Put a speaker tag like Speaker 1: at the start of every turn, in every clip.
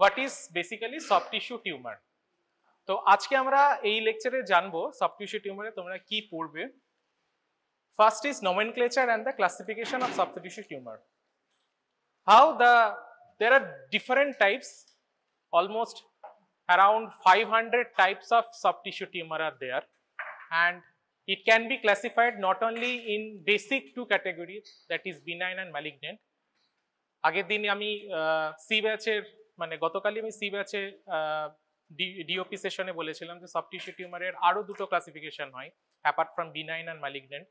Speaker 1: what is basically soft tissue tumor. তো আজকে আমরা এই লেকচারে জানবো সফট টিস্যু টিউমারে তোমরা কি পড়বে। First is nomenclature and the classification of soft tissue tumor. There are different types, almost around 500 types of soft tissue tumor are there, and it can be classified not only in basic two categories, that is benign and malignant. আগের দিন আমি C ব্যাচের মানে গতকালই আমি C ব্যাচে DOP সেশনে বলেছিলাম যে সফট টিস্যু টিউমারের আরো দুটো ক্লাসিফিকেশন হয় apart from benign and malignant.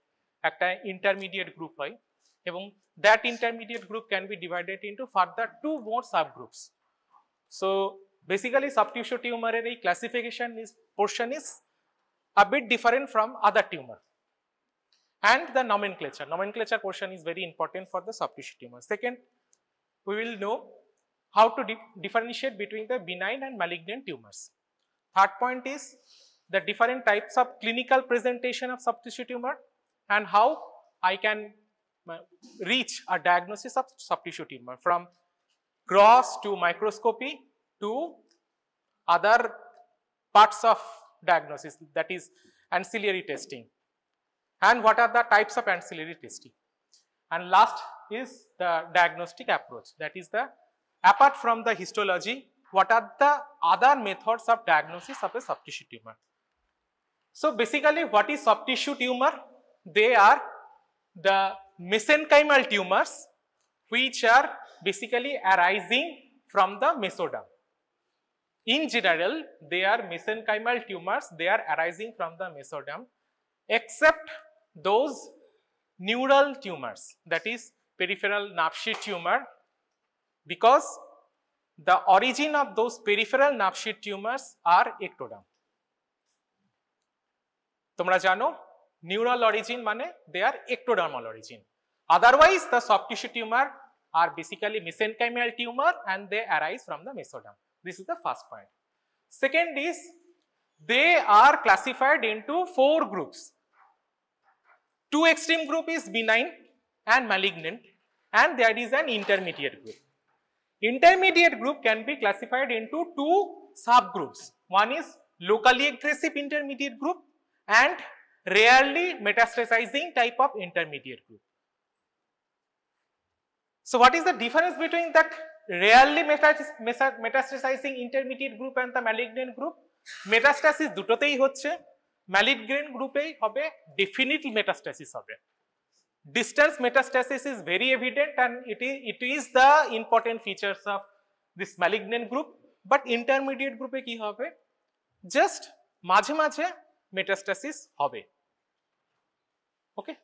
Speaker 1: একটা ইন্টারমিডিয়েট গ্রুপ হয় এবং that intermediate group can be divided into further two more sub groups. So basically soft tissue টিউমারের এই classification portion is a bit different from other tumor, and the nomenclature portion is very important for the soft tissue tumor. Second, we will know how to differentiate between the benign and malignant tumors. Third point is the different types of clinical presentation of soft tissue tumor and how I can reach a diagnosis of soft tissue tumor from gross to microscopy to other parts of diagnosis, that is ancillary testing, and what are the types of ancillary testing. And last is the diagnostic approach, that is the apart from the histology, what are the other methods of diagnosis of a soft tissue tumor. So basically what is soft tissue tumor? They are the mesenchymal tumors which are basically arising from the mesoderm. In general, they are mesenchymal tumors, they are arising from the mesoderm, except those neural tumors, that is peripheral nerve sheath tumor, because the origin of those peripheral nerve sheath tumors are ectoderm. তোমরা জানো neural origin মানে they are ectodermal origin. Otherwise, the soft tissue tumor are basically mesenchymal tumor and they arise from the mesoderm. This is the first point. Second is they are classified into four groups. Two extreme group is benign and malignant, and there is an intermediate group. Intermediate group can be classified into two subgroups. One is locally aggressive intermediate group and rarely metastasizing type of intermediate group. So what is the difference between that rarely metastasizing intermediate group and the malignant group? Metastasis দুটোতেই হচ্ছে, malignant গ্রুপেই হবে definitely metastasis হবে. Distance metastasis is very evident and it is the important features of this malignant group, but intermediate গ্রুপে কি হবে? Just মাঝে মাঝে metastasis হবে. Okay.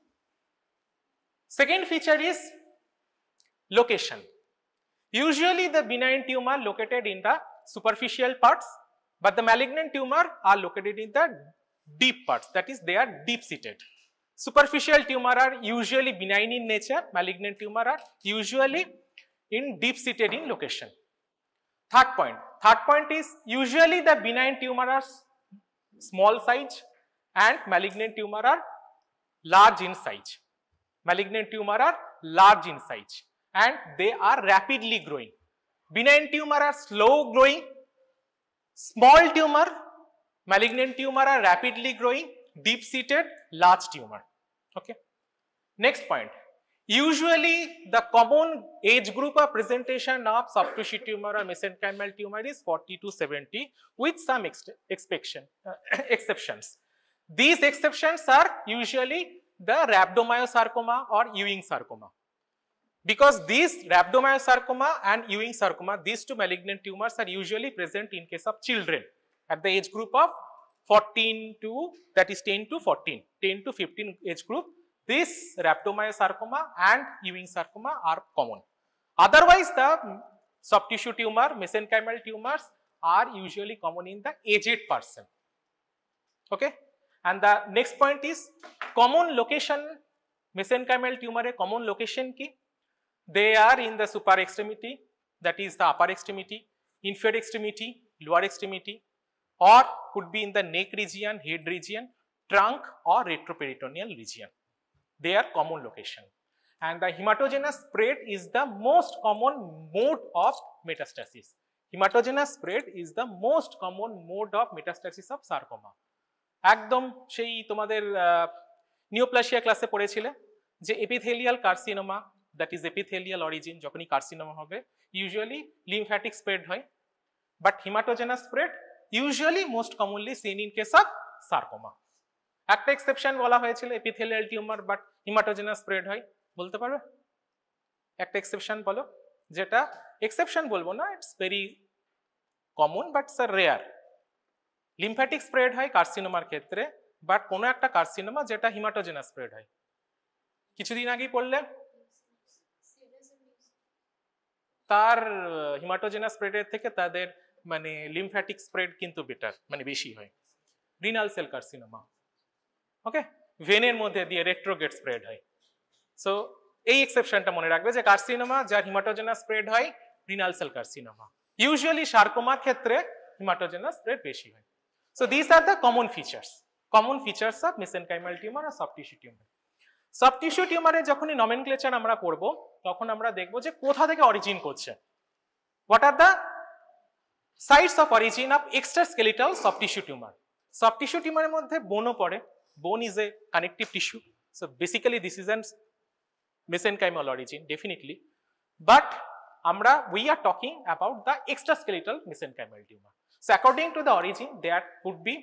Speaker 1: Second feature is location. Usually the benign tumor located in the superficial parts, but the malignant tumor are located in the deep parts, that is they are deep seated. Superficial tumor are usually benign in nature, malignant tumor are usually in deep seated in location. Third point is usually the benign tumor are small size and malignant tumor are large in size. Malignant tumor are large in size and they are rapidly growing. Benign tumor are slow growing, small tumor, malignant tumor are rapidly growing, deep seated, large tumor. Okay. Next point, usually the common age group of presentation of soft tissue tumor or mesenchymal tumor is 40 to 70 with some exceptions. These exceptions are usually the rhabdomyosarcoma or Ewing sarcoma. Because these rhabdomyosarcoma and Ewing sarcoma, these two malignant tumors are usually present in case of children at the age group of 14 to, that is 10 to 14, 10 to 15 age group. This rhabdomyosarcoma and Ewing sarcoma are common. Otherwise, the soft tissue tumor, mesenchymal tumors are usually common in the aged person. Okay. And the next point is common location, mesenchymal tumor a common location ki? They are in the super extremity, that is the upper extremity, inferior extremity, lower extremity, or could be in the neck region, head region, trunk or retroperitoneal region. They are common location. And the hematogenous spread is the most common mode of metastasis. Hematogenous spread is the most common mode of metastasis of sarcoma. একদম সেই তোমাদের neoplasia ক্লাসে পড়েছিলে যে epithelial carcinoma, that is epithelial origin, যখনই carcinoma হবে usually lymphatic spread হয়, but haematogenous spread usually most commonly seen in case of sarcoma. একটা এক্সেপশন বলা হয়েছিল epithelial tumour but haematogenous spread হয়, বলতে পারবে একটা এক্সেপশন বলো? যেটা এক্সেপশন বলবো না, it's very common but sir rare. Lymphatic spread হয় কার্সিনোমার ক্ষেত্রে, বাট কোনো একটা কার্সিনোমা যেটা হিমাটোজেনাস স্প্রেড হয়। কিছুদিন আগেই পড়লে তার হিমাটোজেনাস স্প্রেডের থেকে তাদের মানে লিমফ্যাটিক স্প্রেড কিন্তু বেটার, মানে বেশি হয়। রিনাল সেল কার্সিনোমা, ওকে, ভেনের মধ্যে দিয়ে রেট্রোগেট স্প্রেড হয়। সো এই এক্সেপশনটা মনে রাখবে যে কার্সিনোমা যার হিমাটোজেনাস স্প্রেড হয় রিনাল সেল কার্সিনোমা। ইউজুয়ালি সার্কোমার ক্ষেত্রে হিমাটোজেনাস স্প্রেড বেশি হয়। So this are the common features of mesenchymal tumour আর soft tissue tumour. Soft tissue টিউমারে যখনই নমেনক্লেচার আমরা করব তখন আমরা দেখব যে কোথা থেকে অরিজিন করছে, what are the sites of origin of extraskeletal soft tissue tumour. Soft tissue টিউমারের মধ্যে বোনও পড়ে, bone is a connective tissue, so basically this is an mesenchymal origin definitely, but we are talking about the extraskeletal mesenchymal tumor. So according to the origin, there could be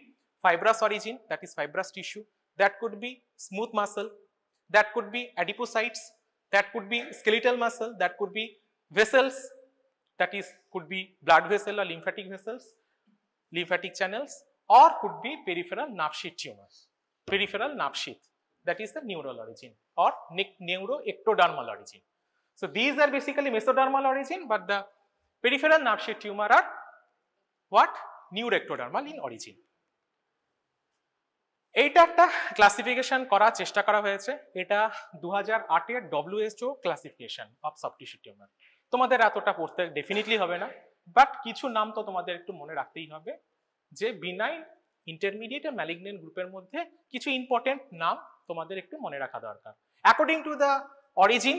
Speaker 1: fibrous origin, that is fibrous tissue, that could be smooth muscle, that could be adipocytes, that could be skeletal muscle, that could be vessels, that is could be blood vessel or lymphatic vessels, lymphatic channels, or could be peripheral nerve sheath tumors, peripheral nerve sheath, that is the neural origin or neuroectodermal origin. So these are basically mesodermal origin, but the peripheral nerve sheath tumor are what? Neuroectodermal in origin. এইটা একটা classification করার চেষ্টা করা হয়েছে, এটা 2008 এর WHO classification of soft tissue tumour. তোমাদের এতটা পড়তে ডেফিনেটলি হবে না, বাট কিছু নাম তো তোমাদের একটু মনে রাখতেই হবে যে বিনাইন, ইন্টারমিডিয়েট আর ম্যালিগন্যান্ট গ্রুপের মধ্যে কিছু ইম্পর্টেন্ট নাম তোমাদের একটু মনে রাখা দরকার। According to the origin,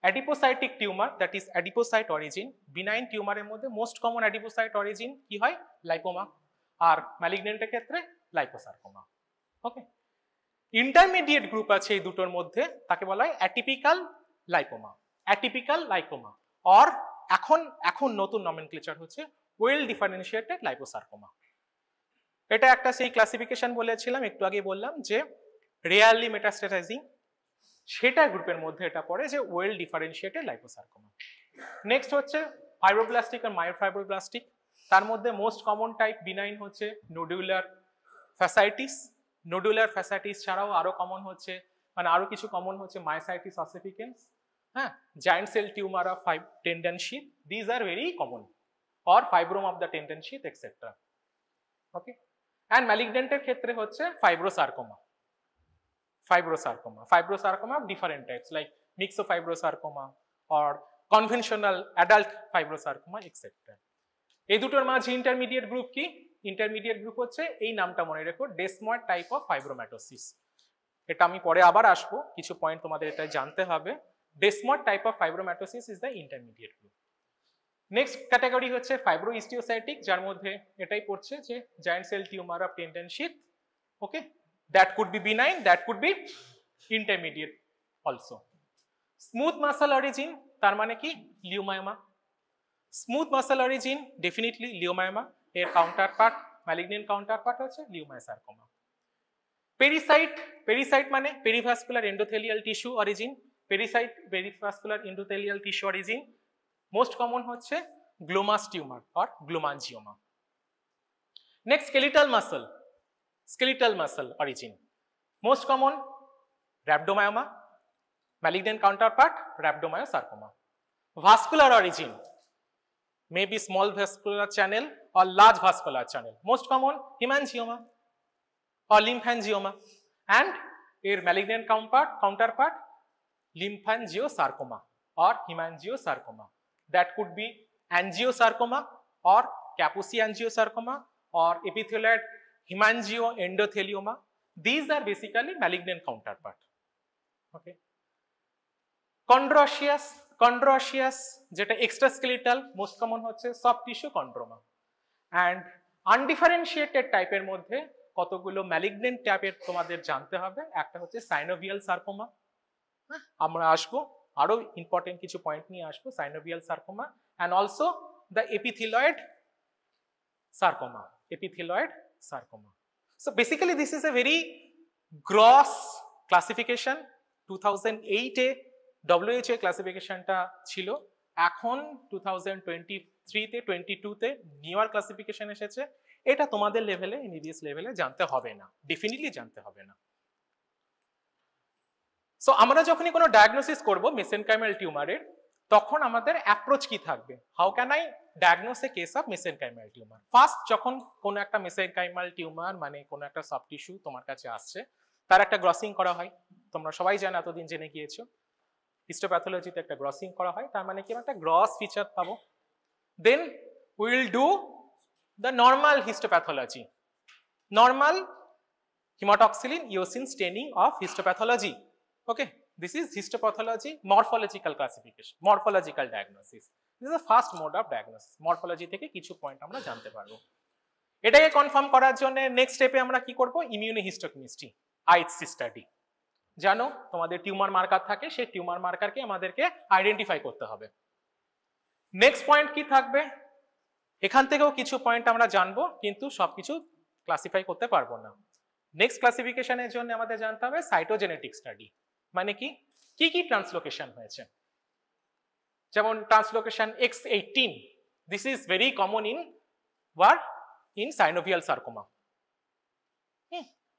Speaker 1: adipocytic tumour, that is adipocyte origin, benign টিউমারের মধ্যে মোস্ট কমন অ্যাডিপোসাইট অরিজিন কি হয়? লাইপোমা, আর ম্যালিগন্যান্টের ক্ষেত্রে লাইপোসার্কোমা। ওকে, ইন্টারমিডিয়েট গ্রুপ আছে এই দুটোর মধ্যে, তাকে বলা হয় atypical lipoma, atypical lipoma, or এখন নতুন নমেনক্লেচার হচ্ছে ওয়েল ডিফারেন্সিয়েটেড লাইপোসার্কোমা। এটা একটা সেই ক্লাসিফিকেশন বলেছিলাম একটু আগে, বললাম যে রেয়ারলি মেটাস্ট্যাটাইজিং, সেটা গ্রুপের মধ্যে এটা পড়ে যে ওয়েল ডিফারেন্সিয়েটেড লাইপোসার্কোমা। নেক্সট হচ্ছে ফাইব্রোব্লাস্টিক আর মায়োফাইব্রোব্লাস্টিক, তার মধ্যে মোস্ট কমন টাইপ বিনাইন হচ্ছে নোডুলার ফ্যাসাইটিস। নোডুলার ফ্যাসাইটিস ছাড়াও আরো কমন হচ্ছে, মানে আরো কিছু কমন হচ্ছে মায়োসাইটিস অসিফিকেন্স, হ্যাঁ, giant cell tumour of tendon sheath, these are very common, or fibroma of the tendon sheath etcetera. Okay, and ম্যালিগন্যান্টের ক্ষেত্রে হচ্ছে ফাইব্রোসার্কোমা, ফাইব্রোসার্কোমা of different types like myxofibrosarcoma or conventional adult fibrosarcoma etc. এই দুটোর মাঝে intermediate group কি? Intermediate group হচ্ছে, এই নামটা মনে রেখো, ডেসময়েড টাইপ অফ ফাইব্রোম্যাটোসিস। এটা আমি পরে আবার আসবো, কিছু পয়েন্ট তোমাদের এটা জানতে হবে। Desmoid type of fibromatosis is the intermediate group. Next category হচ্ছে ফাইব্রোহিস্টিওসাইটিক, যার মধ্যে এটাই পড়ছে যে giant cell tumour of tendon sheath. Okay, that could be benign, that could be intermediate also. Smooth muscle origin, তার মানে কি? Leiomyoma. Smooth muscle origin definitely leiomyoma, এর কাউন্টারপার্ট, ম্যালিগন্যান্ট কাউন্টারপার্ট হচ্ছে লিওমায়োসার্কোমা। পেরিসাইট মানে perivascular endothelial tissue origin, perivascular endothelial tissue origin, most common হচ্ছে glomus tumour or glomangioma. Next skeletal muscle origin, most common rhabdomyoma, malignant counterpart rhabdomyosarcoma. Vascular origin, maybe small vascular channel or large vascular channel, most common hemangioma or lymphangioma, and a malignant counterpart lymphangiosarcoma or hemangiosarcoma, that could be angiosarcoma or Kaposi angiosarcoma or epithelial hemangioendothelioma. These are basically malignant counterpart. Okay, chondrocious কন্ড্রোসিয়াস যেটা এক্সট্রাস্কেলিটাল, most common হচ্ছে soft tissue কন্ড্রোমা। And undifferentiated টাইপের মধ্যে কতগুলো malignant টাইপের তোমাদের জানতে হবে। একটা হচ্ছে সাইনোভিয়াল সার্কোমা, আমরা আসবো আরো ইম্পর্টেন্ট কিছু পয়েন্ট নিয়ে আসবো, synovial sarcoma and also the epithelioid sarcoma, epithelioid sarcoma. So basically this is a very gross classification. 2008 এ WHO ক্লাসিফিকেশনটা ছিল, এখন 2023 তে 22 তে নিউয়ার ক্লাসিফিকেশন এসেছে। এটা তোমাদের লেভেলে, এমবিবিএস লেভেলে জানতে হবে না, ডেফিনেটলি জানতে হবে না। সো আমরা যখনই কোনো ডায়াগনোসিস করব মেসেনকাইমাল টিউমারের, তখন আমাদের অ্যাপ্রোচ কি থাকবে? How can I diagnose A case of mesenchymal tumour? First যখন কোনো একটা মেসেনকাইমাল টিউমার মানে কোনো একটা সফট টিস্যু তোমার কাছে আসছে, তার একটা গ্রসিং করা হয়। তোমরা সবাই জানো, এতদিন জেনে গিয়েছো, হিস্টোপ্যাথোলজিতে একটা গ্রসিং করা হয়। তার মানে কি, একটা গ্রস ফিচার পাবো। Then we will do the normal histopathology, normal hematocillin eosin staining of histopathology. Okay, this is histopathology morphological classification, morphological diagnosis. This is the first mode of diagnosis. Morphology থেকে কিছু point আমরা জানতে পারবো। এটাকে confirm করার জন্য next স্টেপে আমরা কি করব? Immunohistochemistry, IHC study. জানো তোমাদের টিউমার মার্কার থাকে, সেই টিউমার মার্কারকে আমাদেরকে আইডেন্টিফাই করতে হবে। নেক্সট পয়েন্ট কি থাকবে? এখান থেকেও কিছু পয়েন্ট আমরা জানবো, কিন্তু সবকিছু ক্লাসিফাই করতে পারবো না। নেক্সট ক্লাসিফিকেশনের জন্য আমাদের জানতে হবে সাইটোজেনেটিক স্টাডি, মানে কি কি কি ট্রান্সলোকেশন হয়েছে। যেমন translocation X18, this is very common in what, in synovial sarcoma.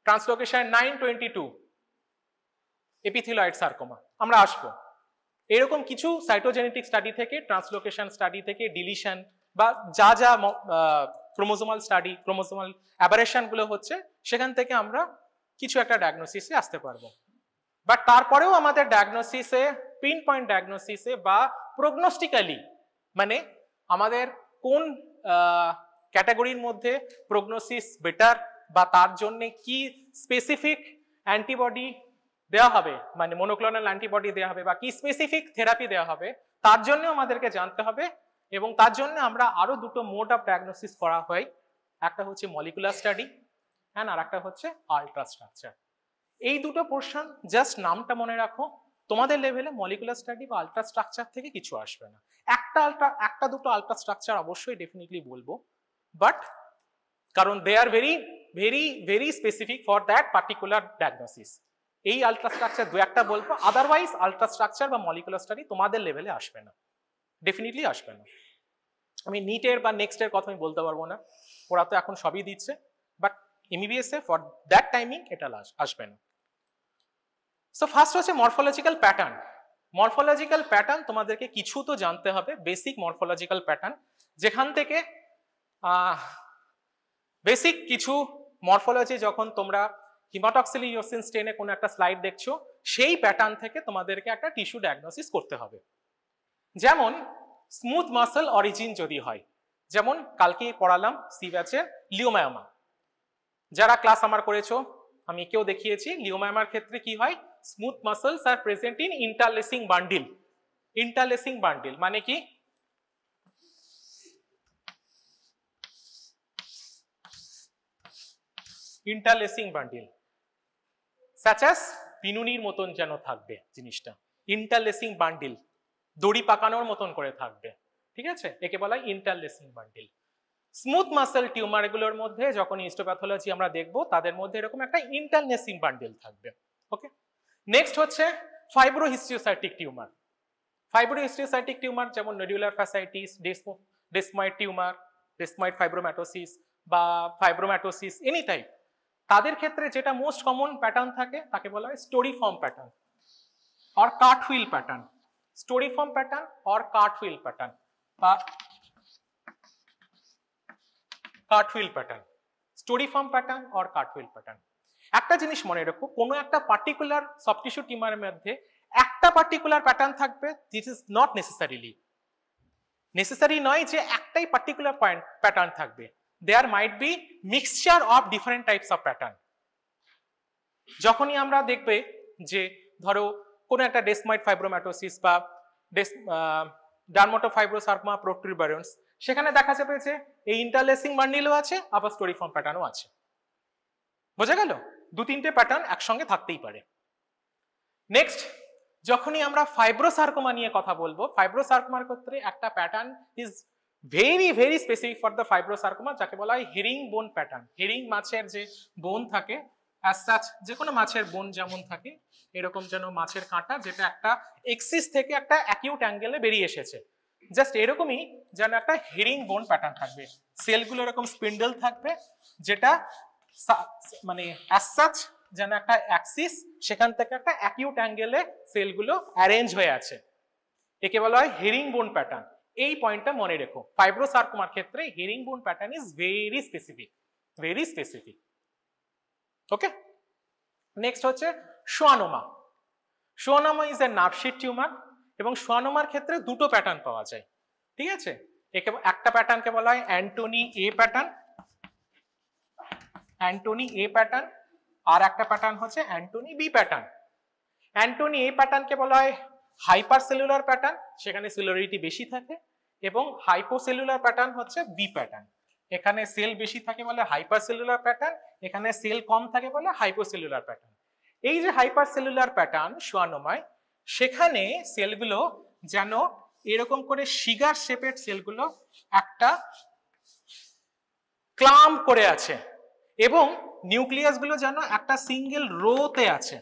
Speaker 1: Translocation 922 epithelioid sarcoma, আমরা আসবো। এরকম কিছু সাইটোজেনেটিক স্টাডি থেকে, ট্রান্সলোকেশন স্টাডি থেকে, ডিলিশন বা যা যা ক্রোমোজোমাল স্টাডি, ক্রোমোজোমাল অ্যাবারেশন গুলো হচ্ছে, সেখান থেকে আমরা কিছু একটা ডায়াগনোসিসে আসতে পারবো। বাট তারপরেও আমাদের ডায়াগনোসিসে, পিন পয়েন্ট ডায়াগনোসিসে বা প্রগনোস্টিক্যালি, মানে আমাদের কোন ক্যাটাগরির মধ্যে প্রগনোসিস বেটার বা তার জন্য কি স্পেসিফিক অ্যান্টিবডি দেওয়া হবে, মানে মনোক্লোনাল অ্যান্টিবডি দেওয়া হবে বা কি স্পেসিফিক থেরাপি দেওয়া হবে, তার জন্য আমাদেরকে জানতে হবে। এবং তার জন্য আমরা আরো দুটো মোড অফ ডায়াগনোসিস করা হয়, একটা হচ্ছে মলিকুলার স্টাডি অ্যান্ড আর একটা হচ্ছে আল্ট্রাস্ট্রাকচার। এই দুটো পোর্শন জাস্ট নামটা মনে রাখো, তোমাদের লেভেলে মলিকুলার স্টাডি বা আল্ট্রাস্ট্রাকচার থেকে কিছু আসবে না। একটা দুটো আল্ট্রাস্ট্রাকচার অবশ্যই ডেফিনেটলি বলবো, বাট কারণ they are very very very specific for that particular diagnosis. এই আল্ট্রাস্ট্রাকচার দু একটা বলবো, আদারওয়াইজ আল্ট্রাস্ট্রাকচার বা মলিকুলার স্টাডি তোমাদের লেভেলে আসবে না, ডেফিনেটলি আসবে না। আমি নিটের বা নেক্সটের কথা আমি বলতে পারবো না, ওরা তো এখন সবই দিচ্ছে, but MBBS A for that timing এটা আসবে না। সো ফার্স্ট হচ্ছে মরফোলজিক্যাল প্যাটার্ন। মরফোলজিক্যাল প্যাটার্ন তোমাদেরকে কিছু তো জানতে হবে, বেসিক মরফোলজিক্যাল প্যাটার্ন, যেখান থেকে বেসিক কিছু মরফোলজি, যখন তোমরা হিমাটক্সিলিন ইওসিন স্টেনে কোনো একটা স্লাইড দেখছো, সেই প্যাটার্ন থেকে তোমাদেরকে একটা টিস্যু ডায়াগনোসিস করতে হবে। যেমন স্মুথ মাসল অরিজিন যদি হয়, যেমন কালকে পড়ালাম সি ব্যাচের লিওমায়োমা, যারা ক্লাস আমার করেছো আমি কেউ দেখিয়েছি, লিওমায়োমার ক্ষেত্রে কি হয়, smooth muscles are present in interlacing bundle. Interlacing bundle মানে কি, ইন্টারলেসিং বান্ডিল সাচ অ্যাজ পিনুনির মতন যেন থাকবে জিনিসটা, ইন্টারলেসিং বান্ডিল দড়ি পাকানোর মতন করে থাকবে, ঠিক আছে, একে বলা হয় ইন্টারলেসিং বান্ডিল। স্মুথ মাসল টিউমার এগুলোর মধ্যে যখন হিস্টোপ্যাথোলজি আমরা দেখব, তাদের মধ্যে এরকম একটা ইন্টারলেসিং বান্ডিল থাকবে। ওকে, নেক্সট হচ্ছে ফাইব্রোহিস্টিওসাইটিক টিউমার। ফাইব্রোহিস্টিওসাইটিক টিউমার যেমন নডুলার ফ্যাসাইটিস, ডেসময়েড টিউমার, ডেসময়েড ফাইব্রোম্যাটোসিস বা ফাইব্রোম্যাটোসিস এনি টাইপ, তাদের ক্ষেত্রে যেটা মোস্ট কমন প্যাটার্ন থাকে তাকে বলা হয় storiform pattern or cartwheel pattern. Storiform pattern or cartwheel pattern বা cartwheel pattern, storiform pattern or cartwheel pattern. একটা জিনিস মনে রাখো, কোনো একটা পার্টিকুলার সফট টিস্যু টিউমারের মধ্যে একটা পার্টিকুলার প্যাটার্ন থাকবে, দিস ইজ নট নেসেসারি নয় যে একটাই পার্টিকুলার প্যাটার্ন থাকবে। There might be mixture of different types of pattern. যখনই আমরা দেখবে যে ধরো কোনো একটা ডেসময়েড ফাইব্রোম্যাটোসিস বা ডার্মাটোফাইব্রোসার্কোমা প্রোট্রুবেরেন্স, সেখানে দেখা যাবে যে এই ইন্টারলেসিং বান্ডিলও আছে, আবার স্টোরিফর্ম প্যাটার্নও আছে। বোঝা গেল? 2-3টে প্যাটার্ন একসঙ্গে থাকতেই পারে। নেক্সট, যখনই আমরা ফাইব্রোসার্কোমা নিয়ে কথা বলবো, ফাইব্রোসার্কোমার ক্ষেত্রে একটা pattern is very very specific for the fibrosarcoma, যাকে বলা হয় হেরিং বোন প্যাটার্ন। হেরিং মাছের যে বোন থাকে, অ্যাজ সাচ যে কোনো মাছের বোন যেমন থাকে, এরকম যেন মাছের কাঁটা যেটা একটা এক্সিস থেকে একটা অ্যাকিউট অ্যাঙ্গেলে বেরিয়ে এসেছে, জাস্ট এরকমই যেন একটা হেরিং বোন প্যাটার্ন থাকবে। সেলগুলো এরকম স্পিন্ডল থাকবে, যেটা মানে অ্যাজ সাচ যেন একটা অ্যাক্সিস, সেখান থেকে একটা অ্যাকিউট অ্যাঙ্গেলে সেলগুলো অ্যারেঞ্জ হয়ে আছে, একে বলা হয় হেরিং বোন প্যাটার্ন। এই পয়েন্টটা মনে রেখো, ফাইব্রোসার্কোমার ক্ষেত্রে হেরিং বোন pattern is very specific, very specific. Okay, next হচ্ছে schwannoma. Schwannoma is a nerve tumour, এবং সোয়ানোমার ক্ষেত্রে দুটো প্যাটার্ন পাওয়া যায়, ঠিক আছে? একটা প্যাটার্নকে বলা হয় Antoni A pattern, Antoni A pattern, আর একটা প্যাটার্ন হচ্ছে Antoni B pattern. Antoni A প্যাটার্নকে বলা হয় হাইপার সেলুলার প্যাটার্ন, সেখানে সেলুলারিটি বেশি থাকে, এবং হাইপোসেলুলার প্যাটার্ন হচ্ছে বি প্যাটার্ন, এখানে সেল বেশি থাকে বলে হাইপার সেলুলার প্যাটার্ন, এখানে সেল কম থাকে বলে হাইপোসেলুলার প্যাটার্ন। এই যে হাইপার সেলুলার প্যাটার্ন সোয়ানোমায়, সেখানে সেলগুলো যেন এরকম করে সিগার শেপের সেলগুলো একটা ক্লাম্প করে আছে, এবং নিউক্লিয়াস গুলো যেন একটা সিঙ্গেল রোতে আছে,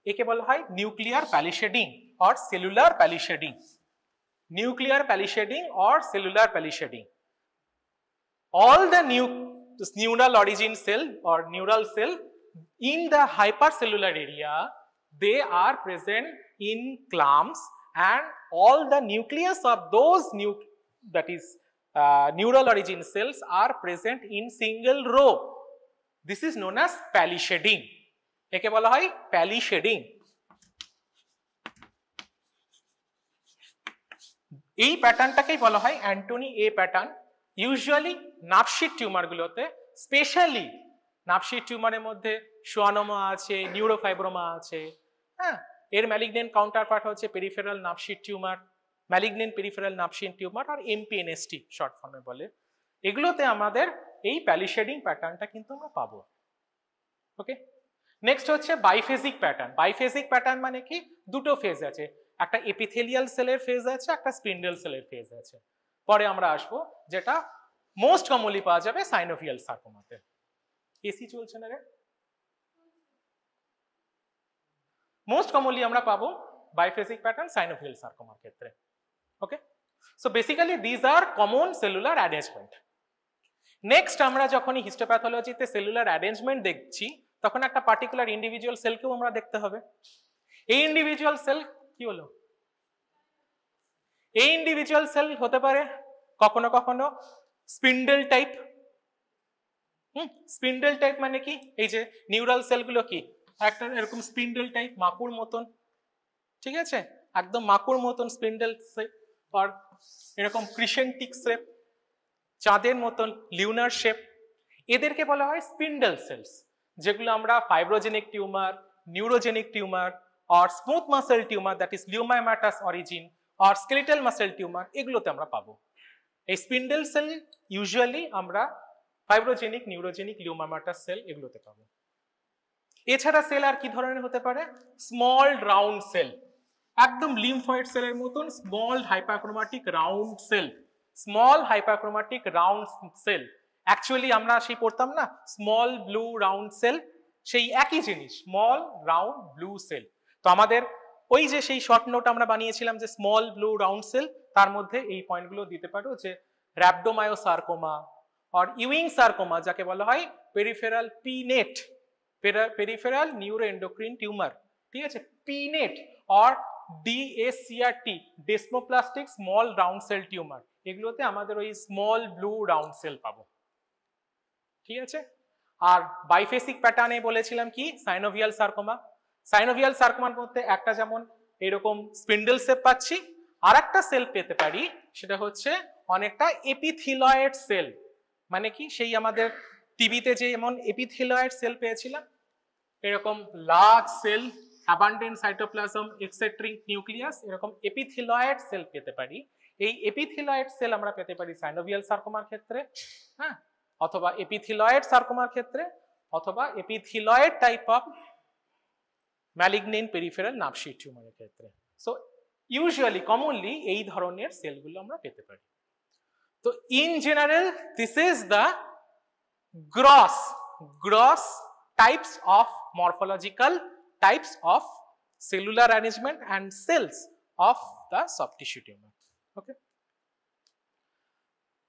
Speaker 1: একে বলা হয় nuclear palisading or cellular palisading. Nuclear palisading or cellular palisading. All the neural origin cell or neural cell in the hypercellular area, they are present in clumps, and all the nucleus of those neural origin cells are present in single row. This is known as palissading. একে বলা হয় প্যালিশেডিং। এই প্যাটার্নটাকেই বলা হয় Antoni A pattern. Usually nerve sheath টিউমারগুলোতে, specially nerve sheath টিউমারের মধ্যে সোয়ানোমা আছে, নিউরোফাইব্রোমা আছে, হ্যাঁ, এর ম্যালিগনেন্ট কাউন্টারপার্ট হচ্ছে peripheral nerve sheath tumour, malignant peripheral nerve sheath tumour, আর এমপিএনএসটি শর্ট ফর্মে বলে। এগুলোতে আমাদের এই প্যালিশেডিং প্যাটার্নটা কিন্তু আমরা পাবো। ওকে, নেক্সট হচ্ছে বাইফেজিক প্যাটার্ন। বাইফেজিক প্যাটার্ন মানে কি, দুটো ফেজ আছে, একটা এপিথেলিয়াল সেলের ফেজ আছে, একটা স্পিন্ডেল সেলের ফেজ আছে। পরে আমরা আসবো, যেটা মোস্ট কমনলি পাওয়া যাবে সাইনোভিয়াল সার্কোমাতে। এসি চলছে না রে? মোস্ট কমনলি আমরা পাবো বাইফেজিক প্যাটার্ন সাইনোভিয়াল সার্কোমার ক্ষেত্রে। Okay, so basically these are common cellular arrangement. নেক্সট আমরা যখনই হিস্টোপ্যাথোলজিতে সেলুলার অ্যারেঞ্জমেন্ট দেখছি, তখন একটা পার্টিকুলার ইন্ডিভিজুয়াল সেলকেও আমরা দেখতে হবে। এই ইন্ডিভিজুয়াল সেল কি হলো? এই ইন্ডিভিজুয়াল সেল হতে পারে কখনো কখনো স্পিন্ডেল টাইপ। স্পিন্ডেল টাইপ মানে কি, এই যে নিউরাল সেলগুলো কি একটা এরকম স্পিন্ডেল টাইপ, মাকুর মতন, ঠিক আছে, একদম মাকুর মতন স্পিন্ডেল শেপ, আর এরকম ক্রিসেন্টিক শেপ, চাঁদের মতন লিউনার শেপ, এদেরকে বলা হয় স্পিন্ডেল সেলস, যেগুলো আমরা ফাইব্রোজেনিক টিউমার, নিউরোজেনিক টিউমার, আর smooth muscle tumour, that is leiomyomatous origin, আর স্কেলিটাল মাসেল টিউমার, এগুলোতে আমরা পাবো। এই স্পিন্ডেল সেল ইউজুয়ালি আমরা ফাইব্রোজেনিক, নিউরোজেনিক, লিউমাইমাটাস সেল এগুলোতে পাবো। এছাড়া সেল আর কি ধরনের হতে পারে? স্মল রাউন্ড সেল, একদম লিম্ফয়েড সেলের মতন small hyperchromatic round cell, small hyperchromatic round cell. Actually আমরা সেই পড়তাম না স্মল ব্লু রাউন্ড সেল, সেই একই জিনিস, স্মল রাউন্ড ব্লু সেল। তো আমাদের ওই যে সেই শর্ট নোট আমরা বানিয়েছিলাম যে স্মল ব্লু রাউন্ড সেল, তার মধ্যে এই পয়েন্টগুলো দিতে পারো, যে র্যাপডোমায়োসার্কোমা আর ইউইং সার্কোমা, যাকে বলা হয় peripheral pinned, peripheral neuroendocrine tumour, ঠিক আছে, পিনেট, আর ডিএসসিআরটি, ডেসমোপ্লাস্টিক স্মল রাউন্ড সেল টিউমার, এগুলোতে আমাদের ওই স্মল ব্লু রাউন্ড সেল পাবো, ঠিক আছে। আর বাইফেসিক প্যাটার্নে বলেছিলাম কি, সাইনোভিয়াল সার্কোমা। সাইনোভিয়াল সার্কোমার মধ্যে একটা যেমন এরকম স্পিন্ডেল শেপ পাচ্ছি, আর একটা সেল পেতে পারি, সেটা হচ্ছে অনেকটা এপিথিলয়েড সেল। মানে কি, সেই আমাদের টিবিতে যে যেমন এপিথিলয়েড সেল পেয়েছিলাম, এরকম large cell abundant cytoplasm, eccentric nucleus, এরকম এপিথিলয়েড সেল পেতে পারি। এই এপিথিলয়েড সেল আমরা পেতে পারি সাইনোভিয়াল সার্কোমার ক্ষেত্রে, হ্যাঁ, অথবা এপিথিলয়েড সার্কোমার ক্ষেত্রে, অথবা epithelioid type of malignant peripheral nerve sheath টিউমারের ক্ষেত্রে। সো ইউজুয়ালি কমনলি এই ধরনের সেলগুলো আমরা পেতে পারি। তো in general this is the gross types of morphological types of cellular arrangement and cells of the soft tissue tumor. Okay.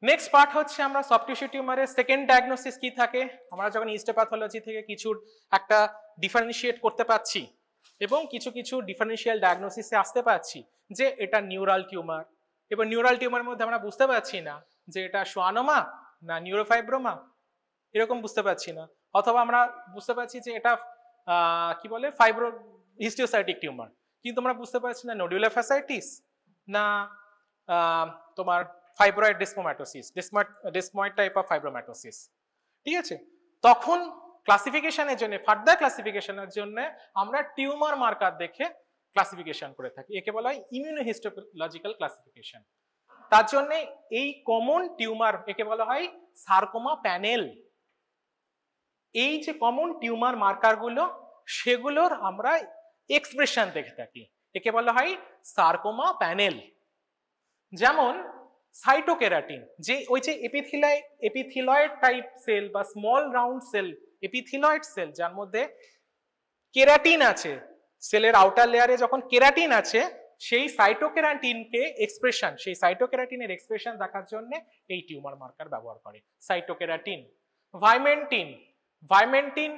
Speaker 1: Next part হচ্ছে আমরা সফট টিস্যু টিউমারের সেকেন্ড ডায়াগনোসিস কি থাকে। আমরা যখন হিস্টোপ্যাথোলজি থেকে কিছুর একটা ডিফারেন্সিয়েট করতে পারছি এবং কিছু কিছু ডিফারেন্সিয়াল ডায়াগনোসিসে আসতে পারছি যে এটা নিউরাল টিউমার, এবার নিউরাল টিউমারের মধ্যে আমরা বুঝতে পারছি না যে এটা সোয়ানোমা না নিউরোফাইব্রোমা, এরকম বুঝতে পারছি না, অথবা আমরা বুঝতে পারছি যে এটা কি বলে ফাইব্রো হিস্টিওসাইটিক টিউমার, কিন্তু আমরা বুঝতে পারছি না নোডুলার ফ্যাসাইটিস না তোমার ফাইব্রয়েড ডিসমোম্যাটোসিস, ডিসময়েড টাইপ অফ ফাইব্রোম্যাটোসিস। ঠিক আছে, তখন ক্লাসিফিকেশনের জন্য, ফার্দার ক্লাসিফিকেশনের জন্য আমরা টিউমার মার্কার দেখে ক্লাসিফিকেশন করে থাকি, একে বলা হয় ইমিউনোহিস্টোলজিক্যাল ক্লাসিফিকেশন। তার জন্য এই কমন টিউমার একে বলা হয় সার্কোমা প্যানেল। এই যে কমন টিউমার মার্কারগুলো সেগুলোর আমরা এক্সপ্রেশন দেখে থাকি, একে বলা হয় সার্কোমা প্যানেল। যেমন সাইটোকেরাটিন, যে ওই যে এপিথিলয়েড টাইপ সেল বা স্মল রাউন্ড সেল, এপিথিলয়েড সেল যার মধ্যে কেরাটিন আছে, সেলের আউটার লেয়ারে যখন কেরাটিন আছে সেই সাইটোকেরাটিনকে এক্সপ্রেশন, সেই সাইটোকেরাটিনের এক্সপ্রেশন দেখার জন্য এই টিউমার মার্কার ব্যবহার করে সাইটোকেরাটিন। Vimentin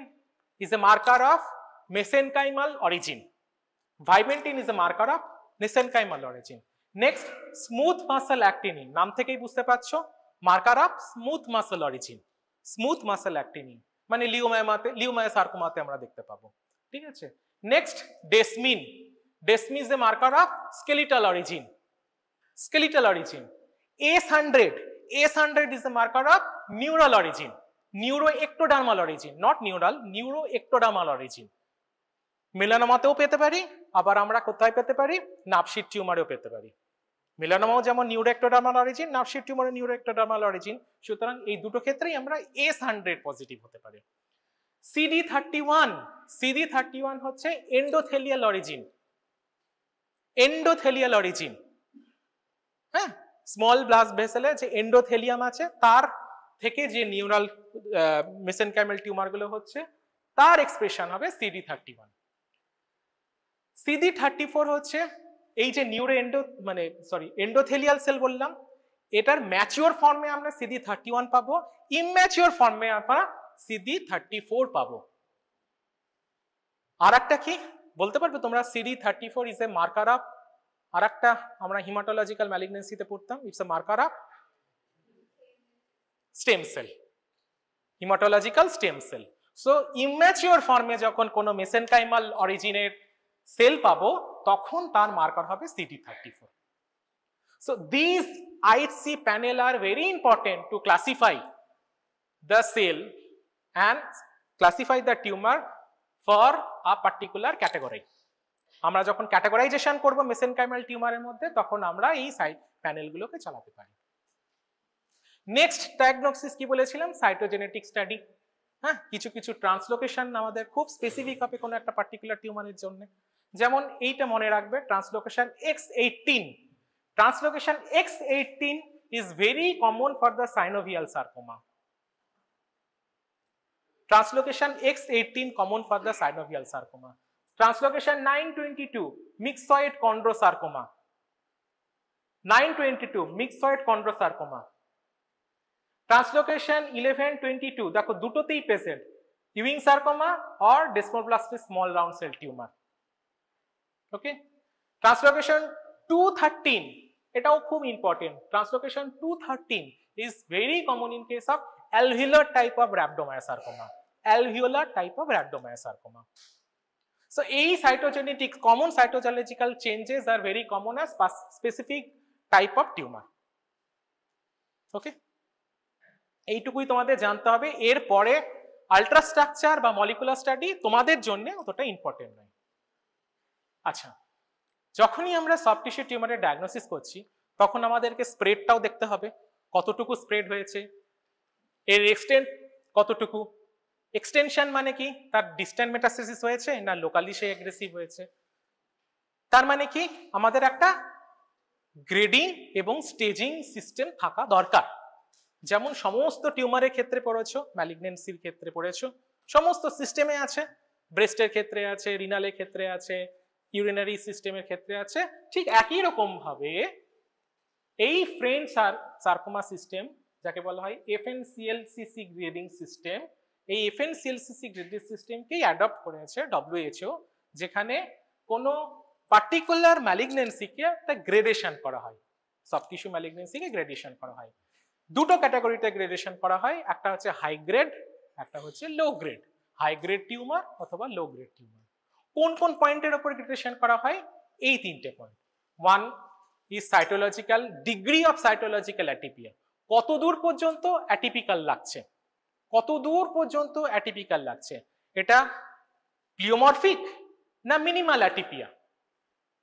Speaker 1: is a marker of mesenchymal origin. Vimentin is a marker of mesenchymal origin. Next, smooth muscle actinin, নাম থেকেই বুঝতে পারছো marker of smooth muscle origin. Smooth muscle actinin মানে লিউমায়া সার্কোমাতে আমরা দেখতে পাবো। ঠিক আছে, next desmin, desmin is a marker of skeletal origin. Skeletal origin. S100 is a marker of neural origin. Neuroectodermal origin, not neural, neuroectodermal origin. মেলানোমাতেও পেতে পারি, আবার আমরা কোথায় পেতে পারি, নার্ভ টিউমারেও পেতে পারি। মেলানোমাও যেমন নিউরোএক্টোডার্মাল অরিজিন, নার্ভ টিউমারে নিউরোএক্টোডার্মাল অরিজিন। সুতরাং এই দুটো ক্ষেত্রেই আমরা S100 পজিটিভ হতে পারি। CD31 হচ্ছে এন্ডোথেলিয়াল অরিজিন। এন্ডোথেলিয়াল অরিজিন, হ্যাঁ, স্মল ব্লাড ভেসেলে যে এন্ডোথেলিয়াম আছে তার থেকে যে নিউরাল মেসেনকাইমাল টিউমার গুলো হচ্ছে তার এক্সপ্রেশন হবে CD31। CD34 হচ্ছে এই যে এন্ডোথেলিয়াল সেল বললাম, এটার ম্যাচিওর ফর্মে আমরা CD31 পাবো, ইম্যাচিওর ফর্মে আমরা CD34 পাবো। আর একটা কি বলতে পারবে তোমরা? CD34 is a marker of, আর একটা আমরা হিমাটোলজিক্যাল ম্যালিগনেন্সিতে পড়তাম, it's a marker of stem cell, haematological stem cell. So immature ফর্মে যখন কোনো মেসেনকাইমাল অরিজিনের সেল পাবো তখন তার মার্কার হবে CD34। So this IHC panel are very important to classify the cell and classify the tumor for a particular category. আমরা যখন categorisation করব মেসেনকাইমাল টিউমারের মধ্যে তখন আমরা এই সাইট প্যানেলগুলোকে চালাতে পারি। নেক্সট ডায়াগনোসিস কি বলেছিলাম? Cytogenetic study. হ্যাঁ, কিছু কিছু ট্রান্সলোকেশন আমাদের খুব স্পেসিফিক হবে কোনো একটা পার্টিকুলার টিউমারের জন্য। যেমন এইটা মনে রাখবে, translocation X18। Translocation X18 is very common for the synovial sarcoma. Translocation X18 common for the synovial sarcoma. Translocation 922 myxoid chondrosarcoma. 922 myxoid chondrosarcoma. Translocation 1122 দেখো দুটোতেই present, Ewing sarcoma or desmoplastic small round cell tumor. Okay, translocation 213 এটাও খুব important. Translocation 213 is very common in case of alveolar type of rhabdomyosarcoma. Alveolar type of rhabdomyosarcoma. So এই cytogenetic common cytological changes are very common as specific type of tumor. ওকে, এইটুকুই তোমাদের জানতে হবে। এরপরে আল্ট্রাস্ট্রাকচার বা molecular study তোমাদের জন্য অতটা ইম্পর্টেন্ট নয়। আচ্ছা, যখনই আমরা সফট টিস্যু টিউমারের ডায়াগনোসিস করছি তখন আমাদেরকে স্প্রেডটাও দেখতে হবে, কতটুকু স্প্রেড হয়েছে, এর এক্সটেন্ট কতটুকু। এক্সটেনশন মানে কি, তার ডিস্ট্যান্ট মেটাস্টেসিস হয়েছে না লোকালি সে অ্যাগ্রেসিভ হয়েছে। তার মানে কি, আমাদের একটা গ্রেডিং এবং স্টেজিং সিস্টেম থাকা দরকার। যেমন সমস্ত টিউমারের ক্ষেত্রে পড়েছো, ম্যালিগনেন্সির ক্ষেত্রে পড়েছো, সমস্ত সিস্টেমে আছে, ব্রেস্টের ক্ষেত্রে আছে, রিনালের ক্ষেত্রে আছে, ইউরিনারি সিস্টেমের ক্ষেত্রে আছে, ঠিক একই রকম ভাবে এই ফ্রেঞ্চ সার্কোমা সিস্টেম, যাকে বলা হয় FNCLCC গ্রেডিং সিস্টেম, এই FNCLCC গ্রেডিং সিস্টেমকেই অ্যাডপ্ট করেছে WHO, যেখানে কোনো পার্টিকুলার ম্যালিগনেন্সিকে একটা গ্রেডেশন করা হয়, সফট টিস্যু ম্যালিগনেন্সিকে গ্রেডেশন করা হয়। দুটো ক্যাটাগরিতে গ্রেডেশন করা হয়, একটা হচ্ছে হাই গ্রেড, একটা হচ্ছে low grade. High grade tumour অথবা লো গ্রেড টিউমার। কোন কোন পয়েন্টের উপর গ্রেডেশন করা হয়? এই তিনটে point. One is cytological, degree of cytological atypia, কত দূর পর্যন্ত অ্যাটিপিক্যাল লাগছে, কত দূর পর্যন্ত অ্যাটিপিক্যাল লাগছে, এটা প্লিওমরফিক না মিনিমাল অ্যাটিপিয়া।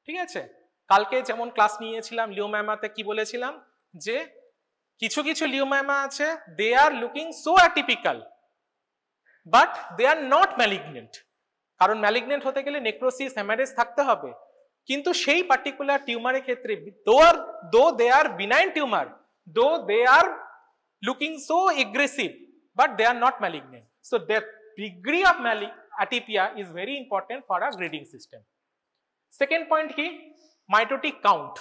Speaker 1: ঠিক আছে, কালকে যেমন ক্লাস নিয়েছিলাম লিওম্যামাতে কি বলেছিলাম, যে কিছু কিছু লিওম্যামা আছে, they are looking so atypical but they are not malignant. কারণ ম্যালিগনেন্ট হতে গেলে নেক্রোসিস, হ্যামারেজ থাকতে হবে, কিন্তু সেই পার্টিকুলার টিউমারের ক্ষেত্রে দো they R benign tumour, though they are looking so aggressive but they are not malignant. So the degree of atypia is very important for a grading system. Second point কি, mitotic count,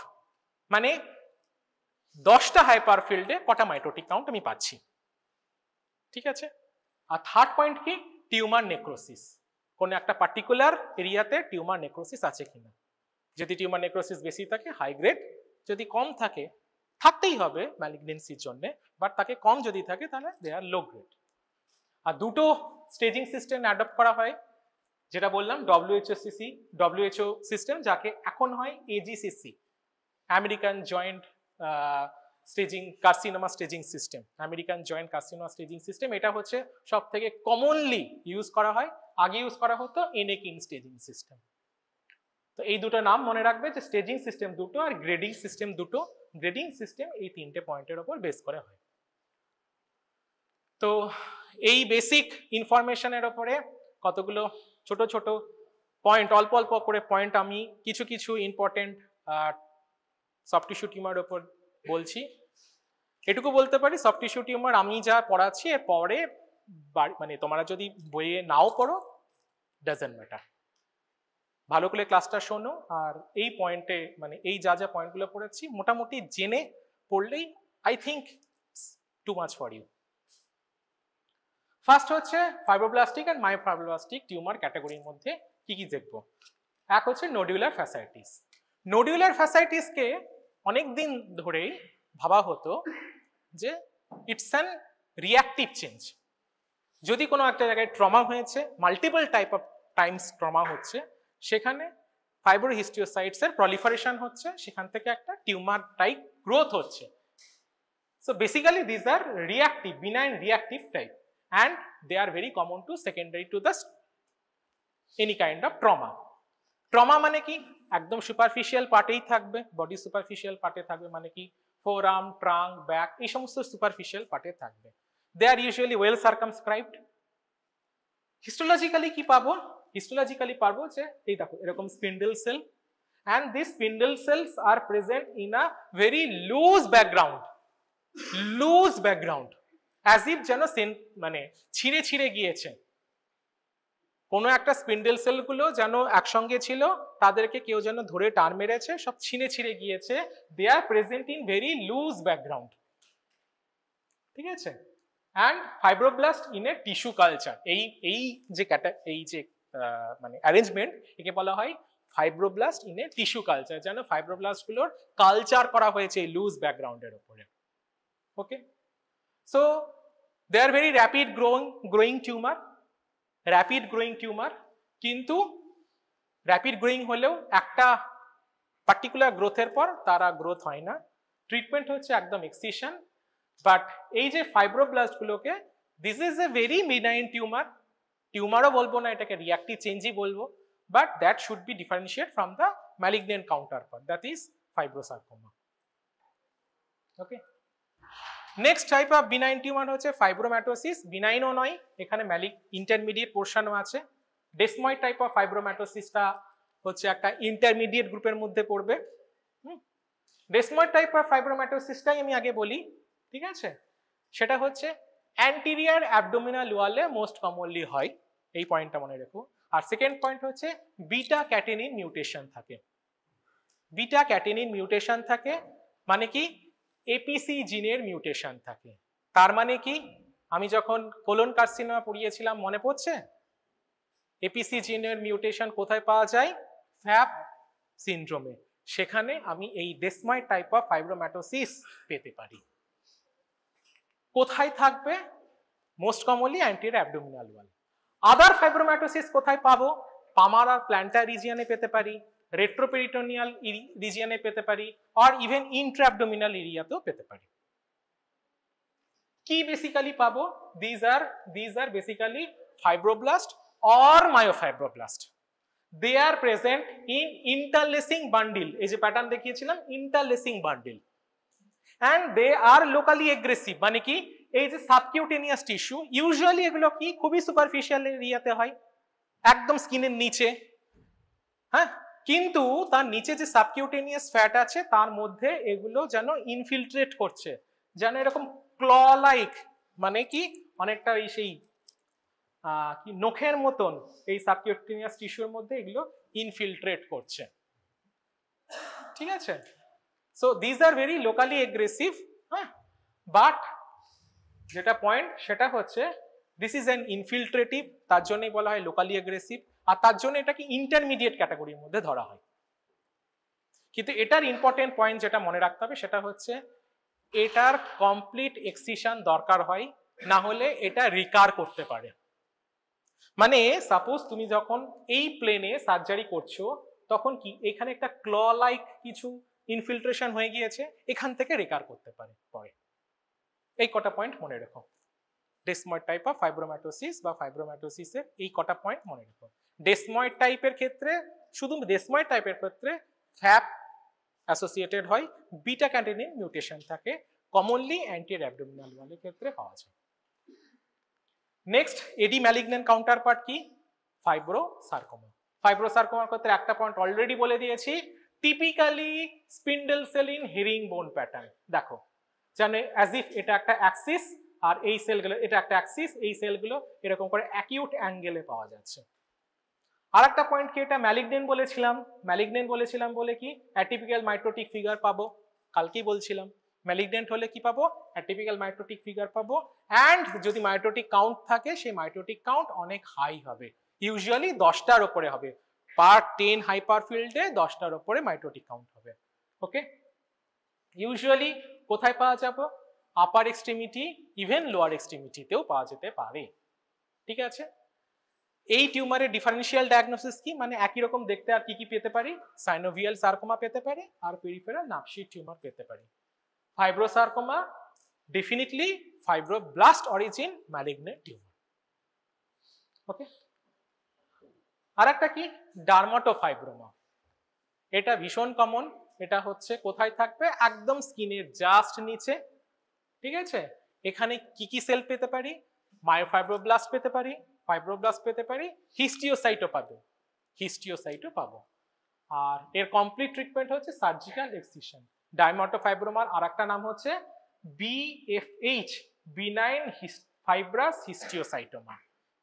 Speaker 1: মানে 10টা হাইপারফিল্ডে কটা mitotic count আমি পাচ্ছি। ঠিক আছে, আর third point কি, tumour necrosis, কোন একটা পার্টিকুলার এরিয়াতে টিউমার নেক্রোসিস আছে কিনা। যদি টিউমার নেক্রোসিস বেশি থাকে হাই গ্রেড, যদি কম থাকে, থাকতেই হবে ম্যালিগনেন্সির জন্য, বাট তাকে কম যদি থাকে তাহলে দে আর লো গ্রেড। আর দুটো স্টেজিং সিস্টেম অ্যাডপ্ট করা হয়, যেটা বললাম WHO সিস্টেম, যাকে এখন হয় AGCC, American joint staging carcinoma staging system, American joint carcinoma staging system. এটা হচ্ছে সব থেকে কমনলি ইউজ করা হয়, আগে ইউজ করা হতো এনেকিন স্টেজিং সিস্টেম। তো এই দুটো নাম মনে রাখবে, যে স্টেজিং সিস্টেম দুটো আর গ্রেডিং সিস্টেম দুটো। গ্রেডিং সিস্টেম এই তিনটে পয়েন্টের উপর বেস করে হয়। তো এই বেসিক ইনফরমেশনের উপরে কতগুলো ছোট ছোট পয়েন্ট, অল্প অল্প করে পয়েন্ট আমি কিছু কিছু ইম্পর্টেন্ট সফট টিস্যু টিউমারের উপর বলছি। এটুকু বলতে পারি, সফট টিস্যু টিউমার আমি যা পড়াচ্ছি এর পরে মানে তোমরা যদি বইয়ে নাও পড়ো, ডাজন্ট ম্যাটার, ভালো করে ক্লাসটা শোনো, আর এই পয়েন্টে মানে এই যা যা পয়েন্টগুলো পড়েছি মোটামুটি জেনে পড়লেই I think too much for you. First হচ্ছে ফাইব্রোব্লাস্টিক আর মায়োফাইব্রোব্লাস্টিক টিউমার ক্যাটাগরির মধ্যে কি কি দেখব। এক হচ্ছে নোডুলার ফ্যাসাইটিস। নোডুলার ফ্যাসাইটিসকে অনেকদিন ধরেই ভাবা হতো যে ইটস অ্যান রিঅ্যাক্টিভ চেঞ্জ। যদি কোনো একটা জায়গায় ট্রমা হয়েছে, multiple type of times trauma হচ্ছে, সেখানে ফাইব্রোহিস্টিওসাইটস এর প্রলিফারেশন হচ্ছে, সেখান থেকে একটা টিউমার টাইপ গ্রোথ হচ্ছে। So basically this are reactive, benign reactive type, and they are very common to secondary to the any kind of trauma. Trauma মানে কি, একদম সুপারফিশিয়াল পার্টেই থাকবে, বডি সুপারফিশিয়াল পার্টে থাকবে, মানে কি ফোরআর্ম, ট্রাঙ্ক, ব্যাক, এই সমস্ত সুপারফিশিয়াল পার্টে থাকবে। They are usually well circumscribed. Histologically কি পাবো? হিস্টোলজিক্যালি পাবো যে এই দেখো এরকম spindle cell, and these spindle cells are present in a very loose background, as if যেন মানে ছিঁড়ে ছিঁড়ে গিয়েছে। কোনো একটা স্পিন্ডেল সেলগুলো যেন একসঙ্গে ছিল, তাদেরকে কেউ যেন ধরে টান মেরেছে, সব ছিঁড়ে ছিঁড়ে গিয়েছে। They are present in very loose background. ঠিক আছে, and fibroblast in a tissue culture. এই যে মানে অ্যারেঞ্জমেন্ট, একে বলা হয় fibroblast in a tissue culture, যেন ফাইব্রোব্লাস্টগুলোর কালচার করা হয়েছে এই লুজ ব্যাকগ্রাউন্ডের উপরে। Okay, so they are very rapid growing tumor, কিন্তু র্যাপিড গ্রোয়িং হলেও একটা পার্টিকুলার গ্রোথের পর তারা গ্রোথ হয় না, ট্রিটমেন্ট হচ্ছে একদম এক্সিশন। বাট এই যে ফাইব্রোব্লাস্ট গুলোকে, this is a very benign টিউমারও বলবো না, এটাকে রিঅ্যাক্টিভ চেঞ্জই বলবো, but that should be differentiated from the malignant counterpart, that is fibrosarcoma. Okay. Next type of benign tumor হচ্ছে fibromatosis, benign ও নয়, এখানে intermediate portion ও আছে। desmoid type of fibromatosis টা হচ্ছে একটা intermediate গ্রুপের মধ্যে পড়বে। desmoid type of fibromatosis টাই আমি আগে বলি, ঠিক আছে? সেটা হচ্ছে anterior abdominal wall এ most commonly হয়, এই পয়েন্টটা মনে রেখো। আর সেকেন্ড পয়েন্ট হচ্ছে বিটা ক্যাটেনিন মিউটেশন থাকে। বিটা ক্যাটেনিন মিউটেশন থাকে মানে কি এপিসি জিনের মিউটেশন থাকে। তার মানে কি, আমি যখন কোলন কার্সিনোমা পড়িয়েছিলাম মনে পড়ছে, এপিসি জিনের মিউটেশন কোথায় পাওয়া যায়? ফ্যাপ সিনড্রোমে। সেখানে আমি এই ডেসময়েড টাইপ অফ ফাইব্রোম্যাটোসিস পেতে পারি। কোথায় থাকবে? Most commonly anterior abdominal wall. Other fibromatosis কোথায় পাবো? পামার আর প্ল্যান্টার রিজিয়নে পেতে পারি, রেট্রোপেরিটোনিয়াল রিজিয়নে পেতে পারি, আর ইভেন ইন্ট্রাঅ্যাবডোমিনাল এরিয়াতেও পেতে পারি। কি বেসিক্যালি পাবো? These are basically fibroblast or myofibroblast. They are present in interlacing bundle, এই যে প্যাটার্ন দেখিয়েছিলাম, interlacing bundle, and they are locally aggressive, মানে কি এই যে সাবকিউটেনিয়াস টিস্যু, ইউজুয়ালি এগুলো কি খুবই সুপারফিশিয়াল এরিয়াতে হয়, একদম স্কিনের নিচে, হ্যাঁ, কিন্তু তার নিচে যে সাবকিউটেনিয়াস ফ্যাট আছে তার মধ্যে এগুলো যেন ইনফিলট্রেট করছে, যেন এরকম ক্ল লাইক, মানে কি অনেকটা এই সেই কি নখের মতন এই সাবকিউটেনিয়াস টিস্যুর মধ্যে এগুলো ইনফিলট্রেট করছে, ঠিক আছে? So these are very locally aggressive, হ্যাঁ, বাট যেটা পয়েন্ট সেটা হচ্ছে দিস ইজ অ্যান ইনফিলট্রেটিভ, তার জন্যই বলা হয় লোকালি এগ্রেসিভ, আর তার জন্য এটাকে ইন্টারমিডিয়েট ক্যাটাগরির মধ্যে ধরা হয়। কিন্তু এটার ইম্পর্টেন্ট পয়েন্ট যেটা মনে রাখতে হবে সেটা হচ্ছে এটার কমপ্লিট এক্সিশন দরকার হয়, না হলে এটা রিকার করতে পারে। মানে সাপোজ তুমি যখন এই প্লেনে সার্জারি করছো তখন কি এখানে একটা ক্ল লাইক কিছু ইনফিলট্রেশন হয়ে গিয়েছে, এখান থেকে রিকার করতে পারে পরে। এই কটা পয়েন্ট মনে রেখো। ডেসময়েড টাইপ অফ ফাইব্রোম্যাটোসিস বা ফাইব্রোম্যাটোসিসের এই কটা পয়েন্ট মনে রেখো। ডেসময়েড টাইপের ক্ষেত্রে, শুধু ডেসময়েড টাইপের ক্ষেত্রে ফ্যাপ অ্যাসোসিয়েটেড হয়, বিটা ক্যাটেনিন মিউটেশন থাকে, কমনলি অ্যান্টিরিয়র অ্যাবডোমিনাল ওয়ালের ক্ষেত্রে পাওয়া যায়। নেক্সট এডি ম্যালিগন্যান্ট কাউন্টারপার্ট কি? ফাইব্রোসার্কোমা। ফাইব্রোসার্কোমার ক্ষেত্রে একটা পয়েন্ট অলরেডি বলে দিয়েছি, typically spindle cell in herring বোন প্যাটার্ন। দেখো জানে অ্যাজ ইফ এটা একটা অ্যাক্সিস আর এই সেলগুলো এটা একটা অ্যাক্সিস, এই সেলগুলো এরকম করে অ্যাকিউট অ্যাঙ্গেলে পাওয়া যাচ্ছে। আর একটা পয়েন্ট কি, এটা ম্যালিগন্যান্ট বলেছিলাম, ম্যালিগন্যান্ট বলেছিলাম বলে কি অ্যাটিপিক্যাল মাইটোটিক ফিগার পাবো, কালকেই বলছিলাম। ম্যালিগন্যান্ট হলে কি পাবো? অ্যাটিপিক্যাল মাইটোটিক ফিগার পাবো, অ্যান্ড যদি মাইটোটিক কাউন্ট থাকে সেই মাইটোটিক কাউন্ট অনেক হাই হবে, ইউজুয়ালি 10টার উপরে হবে, পার 10 হাইপার ফিল্ডে 10টার উপরে মাইটোটিক কাউন্ট হবে। ওকে, ইউজুয়ালি কোথায় পাওয়া যাবে? আপার এক্সট্রিমিটি, ইভেন লোয়ার এক্সট্রিমিটিতেও পাওয়া যেতে পারে, ঠিক আছে? এই টিউমারের ডিফারেন্সিয়াল ডায়াগনোসিস কি, মানে একই রকম দেখতে আর কি কি পেতে পারি? সাইনোভিয়াল সার্কোমা পেতে পারি আর পেরিফেরাল নার্ভ টিউমার পেতে পারি। Fibrosarcoma definitely fibroblast origin malignant tumour. Okay, আরেকটা কি ডার্মাটোফাইব্রোমা, এটা ভীষণ কমন। এটা হচ্ছে কোথায় থাকবে? একদম স্কিনের জাস্ট নিচে, ঠিক আছে? এখানে কি কি সেল পেতে পারি? মায়োফাইব্রোব্লাস্ট পেতে পারি, ফাইব্রোব্লাস্ট পেতে পারি, হিস্টিওসাইটও পাবো, হিস্টিওসাইটও পাবো। আর এর কমপ্লিট ট্রিটমেন্ট হচ্ছে সার্জিক্যাল এক্সিশন। ডার্মাটোফাইব্রোমার আরেকটা নাম হচ্ছে বিএফএইচ, বিনাইন ফাইব্রাস হিস্টিওসাইটোমা,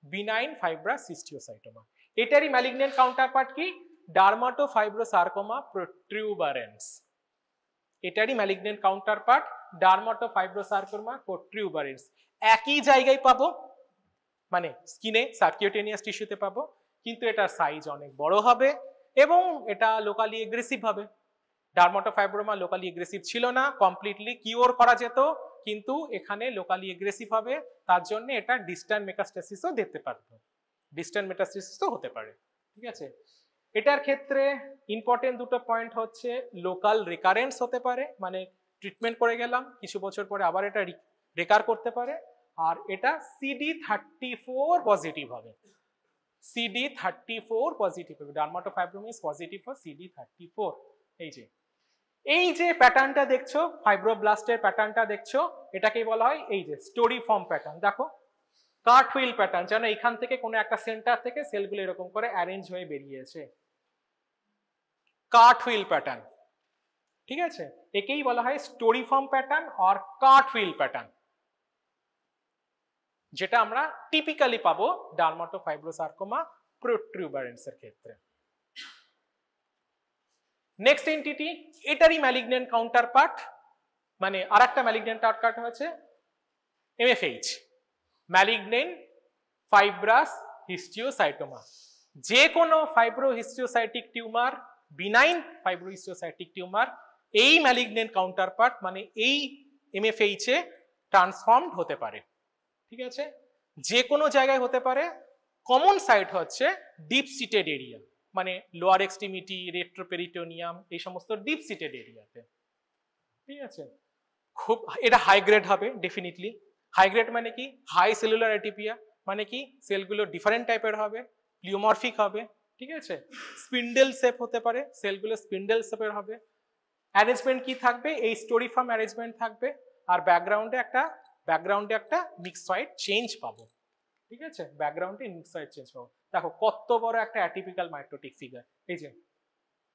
Speaker 1: বিনাইন ফাইব্রাস হিস্টিওসাইটোমা। এটারই ম্যালিগন্যান্ট কাউন্টারপার্ট কি? ডার্মাটোফাইব্রোসার্কোমা প্রোট্রিউবারেন্স। এটারই ম্যালিগন্যান্ট কাউন্টারপার্ট ডার্মাটোফাইব্রোসার্কোমা প্রোট্রিউবারেন্স। একই জায়গায় পাবো, মানে স্কিনে সাবকিউটেনিয়াস টিস্যুতে পাবো, কিন্তু এটার সাইজ অনেক বড় হবে এবং এটা লোকালি এগ্রেসিভ হবে। ডার্মাটোফাইব্রোমা লোকালি এগ্রেসিভ ছিল না, কমপ্লিটলি কিওর করা যেত, কিন্তু এখানে লোকালি এগ্রেসিভ হবে, তার জন্য এটা ডিস্টান্ট মেটাস্টেসিসও দেখতে পারবে, ডিস্টান্ট মেটাস্টেসিসও হতে পারে, ঠিক আছে? এটার ক্ষেত্রে ইম্পর্টেন্ট দুটো পয়েন্ট হচ্ছে লোকাল রিকারেন্স হতে পারে, মানে ট্রিটমেন্ট করে গেলাম কিছু বছর পরে আবার এটা রিকার করতে পারে, আর এটা CD34 পজিটিভ হবে। CD34 পজিটিভ হবে, ডার্মাটোফাইব্রোম ইজ পজিটিভ ফর CD34। এই যে প্যাটার্নটা দেখছো, ফাইব্রোব্লাস্টের প্যাটার্নটা দেখছো, এটাকেই বলা হয় এই যে স্টোরি ফর্ম প্যাটার্ন। দেখো কার্টহুইল প্যাটার্ন, যেন এখান থেকে কোনো একটা সেন্টার থেকে সেলগুলো এরকম করে অ্যারেঞ্জ হয়ে বেরিয়েছে, কার্টহুইল প্যাটার্ন। ঠিক আছে, একেই বলা হয় স্টোরি ফর্ম প্যাটার্ন আর কার্টহুইল প্যাটার্ন, যেটা আমরা টিপিক্যালি পাবো ডার্মাটোফাইব্রোসার্কোমা প্রোট্রুবারেন্স এর ক্ষেত্রে। নেক্সট এন্টিটি, এটারই ম্যালিগন্যান্ট কাউন্টারপার্ট, মানে আরেকটা ম্যালিগন্যান্ট কাউন্টারপার্ট হচ্ছে MFH, ম্যালিগন্যান্ট ফাইব্রাস হিস্টিওসাইটোমা। যে কোনো ফাইব্রোহিস্টিওসাইটিক টিউমার, বিনাইন ফাইব্রোহিস্টিওসাইটিক টিউমার, এই ম্যালিগন্যান্ট কাউন্টারপার্ট মানে এই MFH এ ট্রান্সফর্মড হতে পারে। ঠিক আছে, যে কোনো জায়গায় হতে পারে। কমন সাইট হচ্ছে ডিপ সিটেড এরিয়া, মানে লোয়ার এক্সট্রিমিটি, রেট্রোপেরিটোনিয়াম, এই সমস্ত ডিপ সিটেড এরিয়াতে। ঠিক আছে, খুব এটা হাই গ্রেড হবে ডেফিনেটলি। হাই গ্রেড মানে কি, হাই সেলুলার অ্যাটিপিয়া, মানে কি সেলগুলো ডিফারেন্ট টাইপের হবে, প্লিওমরফিক হবে। ঠিক আছে, স্পিন্ডেল শেপ হতে পারে, সেলগুলো স্পিন্ডেল শেপের হবে। অ্যারেঞ্জমেন্ট কি থাকবে, এই স্টোরি ফর্ম অ্যারেঞ্জমেন্ট থাকবে, আর ব্যাকগ্রাউন্ডে একটা মিক্সড চেঞ্জ পাবো। ঠিক আছে, ব্যাকগ্রাউন্ডে মিক্সড চেঞ্জ পাবো। দেখো কত বড় একটা অ্যাটিপিক্যাল মাইটোটিক ফিগার। এই যে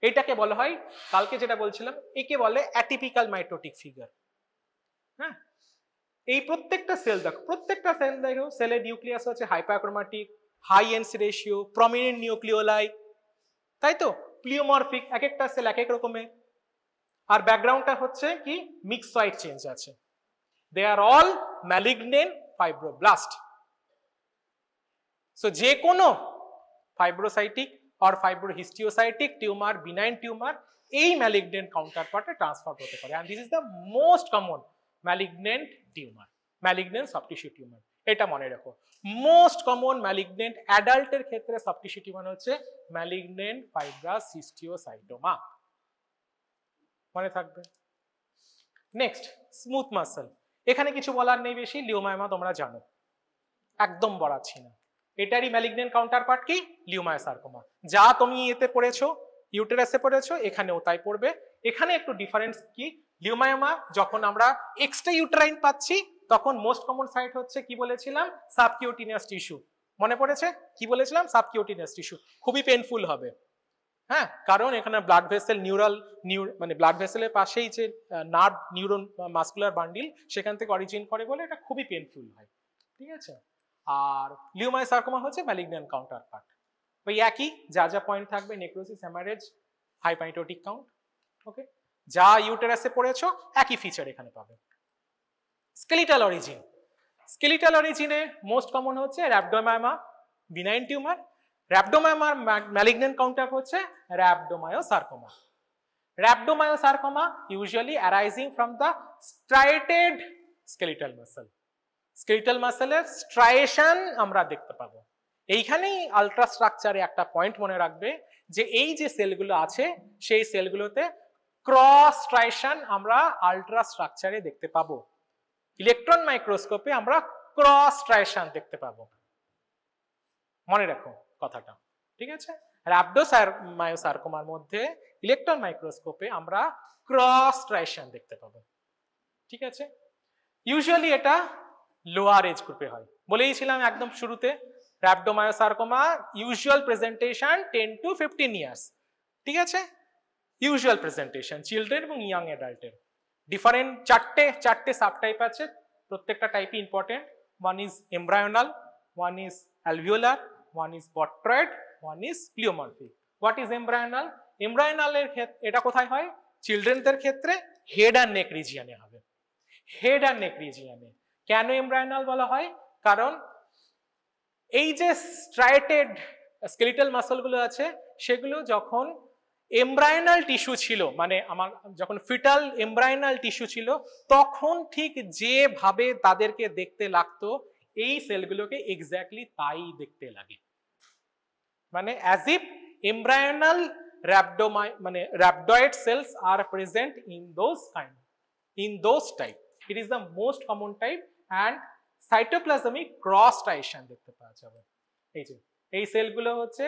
Speaker 1: এটাকে বলা হয়, কালকে যেটা বলছিলাম, একে বলে অ্যাটিপিক্যাল মাইটোটিক ফিগার। হ্যাঁ, এই প্রত্যেকটা সেল দেখো, প্রত্যেকটা সেল দেখো, সেলের নিউক্লিয়াস হচ্ছে হাইপারক্রোমাটিক, হাই এনসি রেশিও, প্রমিনেন্ট নিউক্লিওলাই, তাই তো, প্লিওমরফিক, এক একটা সেল এক এক রকমের। আর ব্যাকগ্রাউন্ডটা হচ্ছে কি, মিক্সড চেঞ্জ আছে। They are all malignant fibroblast. So যে কোনো ফাইব্রোসাইটিক আর ফাইব্রোহিস্টিওসাইটিক টিউমার, বিনাইন টিউমার, এই ম্যালিগন্যান্ট কাউন্টারপার্টে ট্রান্সফার হতে পারে। And this is the most common malignant tumour, malignant soft tissue tumour. এটা মনে রাখো, মোস্ট কমন ম্যালিগন্যান্ট অ্যাডাল্টের ক্ষেত্রে সফট টিস্যু টিউমার হচ্ছে ম্যালিগন্যান্ট ফাইব্রাস হিস্টিওসাইটোমা, মনে থাকবে। Next, smooth muscle. এখানে কিছু বলার নেই বেশি, লিওমায়োমা তোমরা জানো, একদম বলাচ্ছি না। এটারই ম্যালিগন্যান্ট কাউন্টারপার্ট কি, লিওমায়োসার্কোমা। যা তুমি এতে পড়েছো, ইউটেরাসে পড়েছো, এখানেও তাই পড়বে। এখানে একটু ডিফারেন্স কি, লিওমায়োমা যখন আমরা এক্সট্রা ইউটেরাইন পাচ্ছি, তখন মোস্ট কমন সাইট হচ্ছে কি বলেছিলাম, সাবকিউটিনিয়াস টিস্যু। মনে পড়েছে কি বলেছিলাম, সাবকিউটিনিয়াস টিস্যু। খুবই পেনফুল হবে। হ্যাঁ, কারণ এখানে ব্লাড ভেসেল, মানে ব্লাড ভেসেলের পাশেই যে নার্ভ, নিউরন, মাসকুলার বান্ডিল, সেখান থেকে অরিজিন করে বলে এটা খুবই পেনফুল হয়। ঠিক আছে, আর লিওমায়োসার্কোমা হচ্ছে ম্যালিগন্যান্ট কাউন্টারপার্ট। ওই একই, যা যা পয়েন্ট থাকবে, necrosis, haemorrhage, high mitotic count. Okay, যা ইউটেরাসে পড়েছো একই ফিচার এখানে পাবে। স্কেলিটাল অরিজিন, স্কেলিটাল অরিজিনে মোস্ট কমন হচ্ছে র্যাপডোমায়োমা, বিনাইন টিউমার। র্যাপডোমায়োমার ম্যালিগন্যান্ট কাউন্টার হচ্ছে rhabdomyosarcoma. Rhabdomyosarcoma usually arising from the striated skeletal muscle. Skeletal মাসেলের স্ট্রাইয়েশন আমরা দেখতে পাবো। এইখানেই আলট্রাস্ট্রাকচারে একটা পয়েন্ট মনে রাখবে, যে এই যে সেলগুলো আছে, সেই সেলগুলোতে ক্রস স্ট্রাইয়েশন আমরা আলট্রাস্ট্রাকচারে দেখতে পাবো। ইলেকট্রন মাইক্রোস্কোপে আমরা ক্রস স্ট্রাইয়েশন দেখতে পাবো, মনে রাখো কথাটা। ঠিক আছে, র্যাপডোমায়োসার্কোমার মধ্যে ইলেকট্রন মাইক্রোস্কোপে আমরা ক্রস স্ট্রাইয়েশন দেখতে পাবো। ঠিক আছে, ইউজুয়ালি এটা লোয়ার এজ গ্রুপে হয়। বলেইছিলাম একদম শুরুতে, rhabdomyosarcoma usual presentation 10 to 15 years. ঠিক আছে, ইউজুয়াল প্রেজেন্টেশন চিলড্রেন এবং ইয়াং অ্যাডাল্টের। ডিফারেন্ট চারটে সাবটাইপ আছে, প্রত্যেকটা টাইপই important. One is embryonal, one is alveolar, one is botryoid, one is pleomorphic. What is embryonal? এমব্রায়োনালের ক্ষেত্রে এটা কোথায় হয়? চিলড্রেনদের ক্ষেত্রে হেড অ্যান্ড নেক রিজিয়নে হবে। হেড অ্যান্ড নেক রিজিয়নে। কেন এমব্রায়োনাল বলা হয়? কারণ এই যে স্ট্রাইটেড স্কেলিটাল মাসলগুলো আছে, সেগুলো যখন এমব্রায়োনাল টিস্যু ছিল, মানে আমার যখন ফিটাল এমব্রায়োনাল টিস্যু ছিল, তখন ঠিক যেভাবে তাদেরকে দেখতে লাগতো, এই সেলগুলোকে এক্স্যাক্টলি তাই দেখতে লাগে। মানে as if embryonal rhabdoid cells are present in those type. It is the most common type and cytoplasmic cross striation দেখতে পাওয়া যাবে। এই যে এই সেলগুলো হচ্ছে,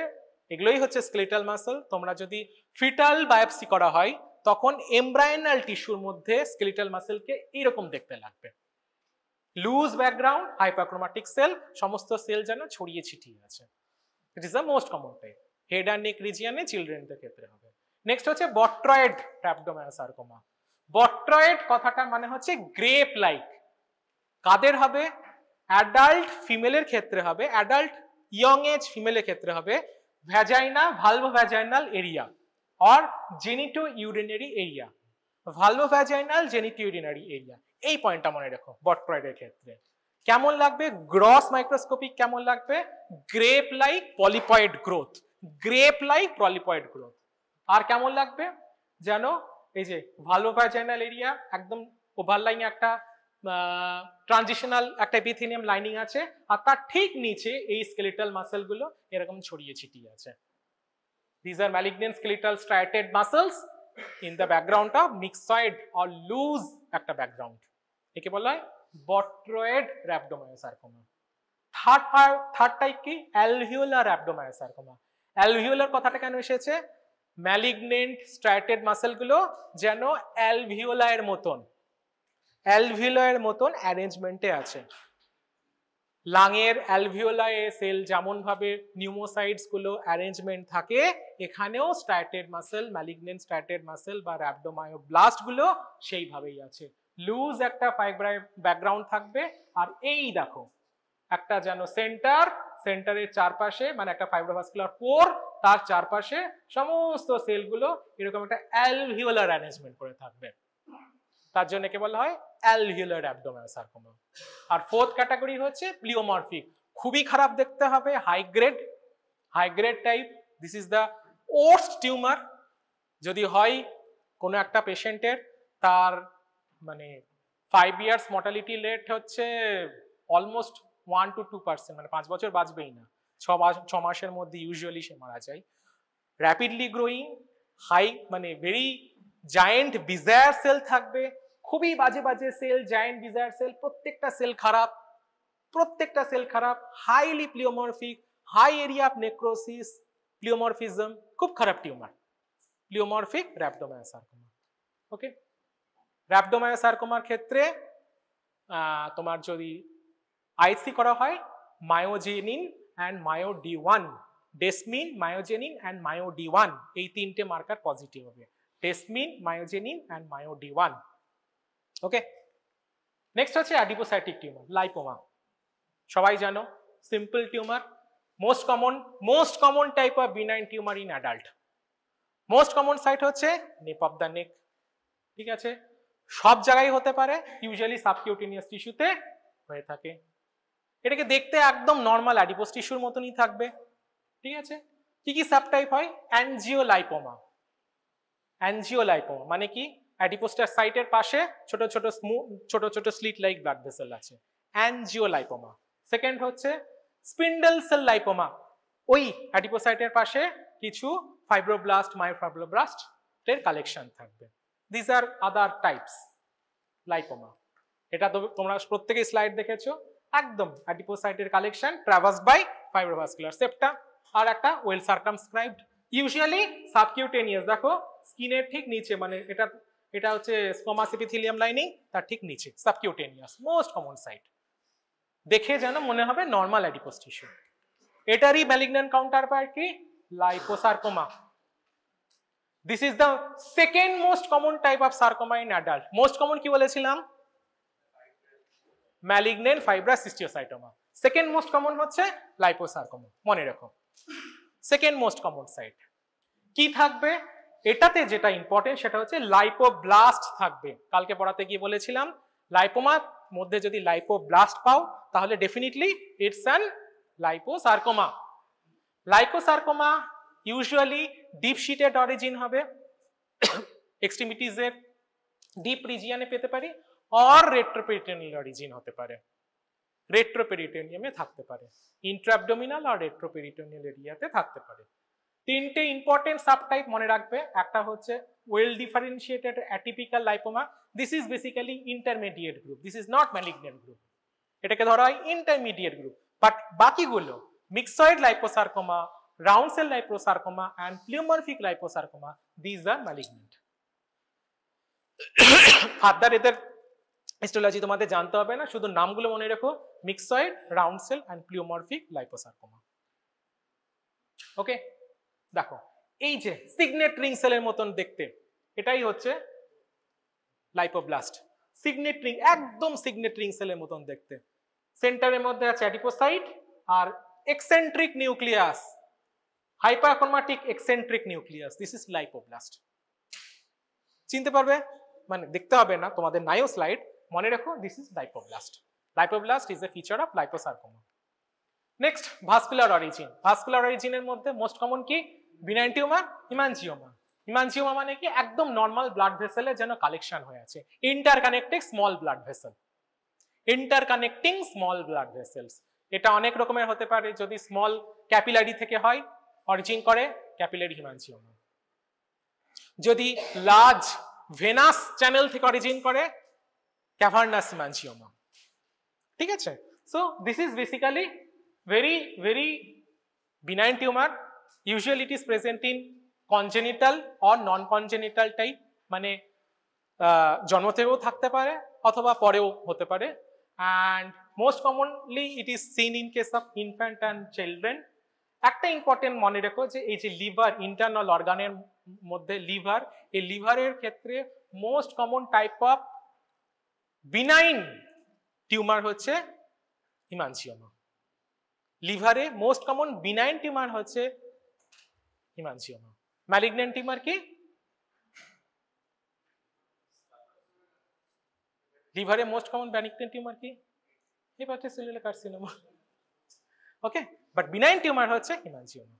Speaker 1: এগুলোই হচ্ছে স্কেলেটাল মাসল। তোমরা যদি ফিটাল বায়োপসি করা হয় তখন এমব্রায়োনাল টিস্যুর মধ্যে স্কেলেটাল মাসলকে এইরকম দেখতে লাগবে। লুজ ব্যাকগ্রাউন্ড, হাইপারক্রোমাটিক সেল, সমস্ত সেল যেন ছড়িয়ে ছিটিয়ে আছে। It is the most common type. Head and neck রিজিয়নে চিলড্রেনদের ক্ষেত্রে হবে। নেক্সট হচ্ছে বট্রয়েড রhabdomyosarcoma। বট্রয়েড কথাটা মানে হচ্ছে গ্রেপ লাইক। কাদের হবে? অ্যাডাল্ট ফিমেলের ক্ষেত্রে হবে, অ্যাডাল্ট ইয়ং এজ ফিমেলের ক্ষেত্রে হবে vagina, vulvovaginal area or genito urinary area. Vulvovaginal genito urinary area, এই পয়েন্টটা মনে রাখো বট্রয়েডের ক্ষেত্রে। কেমন লাগবে? গ্রস মাইক্রোস্কোপিক কেমন লাগবে? Grape like polypoid growth, grape like polypoid growth. আর কেমন লাগবে? যেন এই যে ভালভোভ্যাজাইনাল এরিয়া একদম ওভারলাইনে একটা ট্রানজিশনাল একটা এপিথেলিয়াম লাইনিং আছে, আর তার ঠিক নিচে এই স্কেলেটাল মাসল গুলো এরকম ছড়িয়ে ছিটিয়ে আছে। These are malignant skeletal striated muscles in the background of myxoid or loose একটা ব্যাকগ্রাউন্ড। একে বলা হয় বট্রয়েড rhabdomyosarcoma। থার্ড টাইপ কি? Alveolar rhabdomyosarcoma। অ্যালভিওলার কথাটা কেন এসেছে? ম্যালিগনেন্ট স্ট্রাইটেড মাসল গুলো যেন অ্যালভিওলার মতন, অ্যালভিওলার মতন অ্যারেঞ্জমেন্টে আছে। লাংয়ের অ্যালভিওলায় সেল যেমন ভাবে নিউমোসাইটস গুলো অ্যারেঞ্জমেন্ট থাকে, এখানেও striated muscle, malignant striated muscle বা রhabdomyoblast গুলো সেইভাবেই আছে। লুজ একটা ফাইব্রার ব্যাকগ্রাউন্ড থাকবে, আর এই দেখো একটা যেন সেন্টারের চারপাশে মানে একটা ফাইব্রোভাস্কুলার কোর, তার চারপাশে সমস্ত সেলগুলো এরকম একটা অ্যালভিওলার অ্যারেঞ্জমেন্ট করে থাকবে। তার জন্য কে বলা হয় অ্যালভিওলার rhabdomyosarcoma। আর ফোর্থ ক্যাটাগরি হচ্ছে প্লিওমরফিক। খুবই খারাপ দেখতে হবে, high grade type. This is the worst tumour. যদি হয় কোনো একটা পেশেন্টের, তার মানে 5 ইয়ার্স মর্টালিটি রেট হচ্ছে অলমোস্ট 1 to 2%, মানে 5 বছর বাঁচবেই না, 6 মাসের মধ্যে ইউজুয়ালি সে মারা যায়। র্যাপিডলি গ্রোয়িং, হাই মানে ভেরি জায়েন্ট বিজায়ার সেল থাকবে, খুবই বাজে বাজে সেল, জায়েন্ট বিজায়ার সেল, প্রত্যেকটা সেল খারাপ, highly pleomorphic, high area of necrosis, pleomorphism, খুব খারাপ tumour, pleomorphic rhabdomyosarcoma। Okay, rhabdomyosarcoma ক্ষেত্রে তোমার যদি আইসি করা হয় মায়োজেনিন অ্যান্ড মায়োডি1, ডেসমিন, মায়োজেনিন অ্যান্ড মায়োডি1, এই তিনটে মার্কার পজিটিভ হবে, ডেসমিন, মায়োজেনিন অ্যান্ড মায়োডি1। ওকে, নেক্সট হচ্ছে অ্যাডিপোসাইটিক টিউমার, লাইপোমা। সবাই জানো simple tumour, most common type of benign tumour in adult. Most common site হচ্ছে নেপ অফ দ্য নেক। ঠিক আছে, সব জায়গায় হতে পারে, ইউজুয়ালি সাবকিউটেনিয়াস টিস্যুতে হয়ে থাকে। এটাকে দেখতে একদম নর্মাল অ্যাডিপোস টিস্যুর মতনই থাকবে। ঠিক আছে, কি কি সাবটাইপ হয়? অ্যানজিওলাইপোমা। অ্যানজিওলাইপোমা মানে কি? অ্যাডিপোস্টার সাইটের পাশে ছোট ছোট স্লিট লাইক ব্লাড ভেসেল আছে, অ্যানজিওলাইপোমা। সেকেন্ড হচ্ছে স্পিন্ডল সেল লাইপোমা, ওই অ্যাডিপোসাইটের পাশে কিছু ফাইব্রোব্লাস্ট, মায়োফাইব্রোব্লাস্ট এর কালেকশন থাকবে। This are other types lipoma. এটা তো তোমরা প্রত্যেকেই স্লাইড দেখেছো, একদম অ্যাডিপোসাইটের কালেকশন ট্রাভার্সড বাই ফাইব্রোভাস্কুলার সেপ্টা, আর একটা ওয়েল সার্কামস্ক্রাইবড, ইউজুয়ালি সাবকিউটেনিয়াস। দেখো স্কিনের ঠিক নিচে, মানে এটা হচ্ছে স্কোমাস এপিথেলিয়াম লাইনিং, তার ঠিক নিচে সাবকিউটেনিয়াস, মোস্ট কমন সাইট। দেখে যেন মনে হবে নর্মাল অ্যাডিপোস টিস্যু। এটারই ম্যালিগন্যান্ট কাউন্টারপার্ট কি? Liposarcoma. This is the second most common type of sarcoma in adult. Most common কি বলেছিলাম? Malignant fibrous histiocytoma. Second most common হচ্ছে লাইপোসার্কোমা, মনে রাখো। সেকেন্ড মোস্ট কমন সাইট কি থাকবে? এটাতে যেটা ইম্পর্টেন্ট সেটা হচ্ছে লাইপোব্লাস্ট থাকবে। কালকে পড়াতে গিয়ে বলেছিলাম লাইপোমার মধ্যে যদি লাইপোব্লাস্ট পাও তাহলে definitely it's an liposarcoma. Liposarcoma usually deep seated origin হবে, এক্সট্রিমিটিজের ডিপ রিজিয়নে পেতে পারি, অর রেট্রোপেরিটোনিয়াল অরিজিন হতে পারে, রেট্রোপেরিটোনিয়ামে থাকতে পারে, ইন্ট্রাঅ্যাবডোমিনাল আর রেট্রোপেরিটোনিয়াল এরিয়াতে থাকতে পারে। তিনটে ইম্পর্টেন্ট সাবটাইপ মনে রাখবে। একটা হচ্ছে well differentiated atypical lipoma. This is basically intermediate group, this is not malignant group, এটাকে ধরা হয় ইন্টারমিডিয়েট গ্রুপ। বাট বাকিগুলো myxoid liposarcoma, round cell liposarcoma and pleomorphic liposarcoma, these are malignant. Further এদের histology তোমাদের জানতে হবে না, শুধু নামগুলো মনে রেখো, মিক্সয়েড, রাউন্ড সেল এন্ড প্লিওমরফিক লাইপোসার্কোমা। ওকে, দেখো এই যে সিগনেট রিং সেলের মতন দেখতে, এটাই হচ্ছে লাইপোব্লাস্ট। সিগনেট রিং, একদম সিগনেট রিং সেলের মতন দেখতে। সেন্টারের মধ্যে আছে অ্যাডিপোসাইট আর eccentric nucleus, hyperchromatic eccentric nucleus, this is lipoblast. চিনতে পারবে, মানে দেখতে হবে না, তোমাদের নাইও স্লাইড, মনে রাখো this is lipoblast. Lipoblast is a feature of liposarcoma. Next vascular origin. Vascular অরিজিনের মধ্যে মোস্ট কমন কি? Benign tumour, haemangioma. হিমানজিওমা মানে কি? একদম নর্মাল ব্লাড ভেসেলে যেন কালেকশন হয়ে আছে, interconnecting small blood vessel, interconnecting small blood vessels. এটা অনেক রকমের হতে পারে, যদি স্মল ক্যাপিলারি থেকে হয় অরিজিন করে ক্যাপিলারি হিমানজিওমা, যদি লার্জ ভেনাস চ্যানেল থেকে অরিজিন করে ক্যাভার্নাস হিমানজিওমা। ঠিক আছে, so this is basically very benign tumor. Usually it is present in congenital or non-congenital type, মানে জন্ম থেকেও থাকতে পারে অথবা পরেও হতে পারে, and most commonly it is seen in case of infant and children. একটা ইম্পর্টেন্ট মনে রেখো যে এই যে লিভার, ইন্টারনাল অর্গানের মধ্যে লিভার, এই লিভারের ক্ষেত্রে most common type of benign tumour হচ্ছে হিমানজিওমা। লিভারে মোস্ট কমন বিনাইন টিউমার হচ্ছে হিমানজিওমা। ম্যালিগন্যান্ট টিউমার কি? লিভারে মোস্ট কমন ম্যালিগন্যান্ট টিউমার কি? Hepatocellular carcinoma. Okay, but benign tumour হচ্ছে হিমানজিওমা।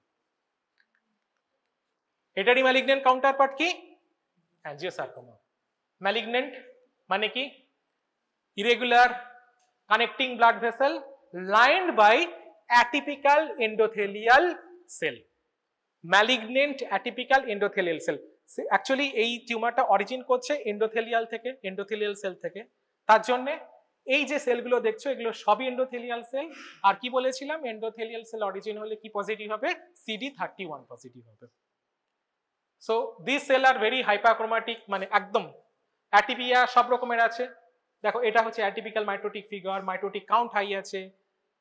Speaker 1: এটারই ম্যালিগন্যান্ট কাউন্টারপার্ট কি? অ্যাঞ্জিওসার্কোমা। ম্যালিগন্যান্ট মানে কি? Irregular connecting blood vessel lined by atypical endothelial cell, malignant atypical endothelial cell. Actually এই টিউমারটা অরিজিন করছে এন্ডোথেলিয়াল থেকে, এন্ডোথেলিয়াল সেল থেকে। তার জন্য এই যে সেলগুলো দেখছো এগুলো সবই এন্ডোথেলিয়াল সেল। আর কি বলেছিলাম, এন্ডোথেলিয়াল সেল অরিজিন হলে কি পজিটিভ হবে? CD31 পজিটিভ হবে। So this cell are very hyperchromatic, মানে একদম অ্যাটিপিয়া সব রকমের আছে। দেখো এটা হচ্ছে atypical mitotic figure, mitotic count high আছে,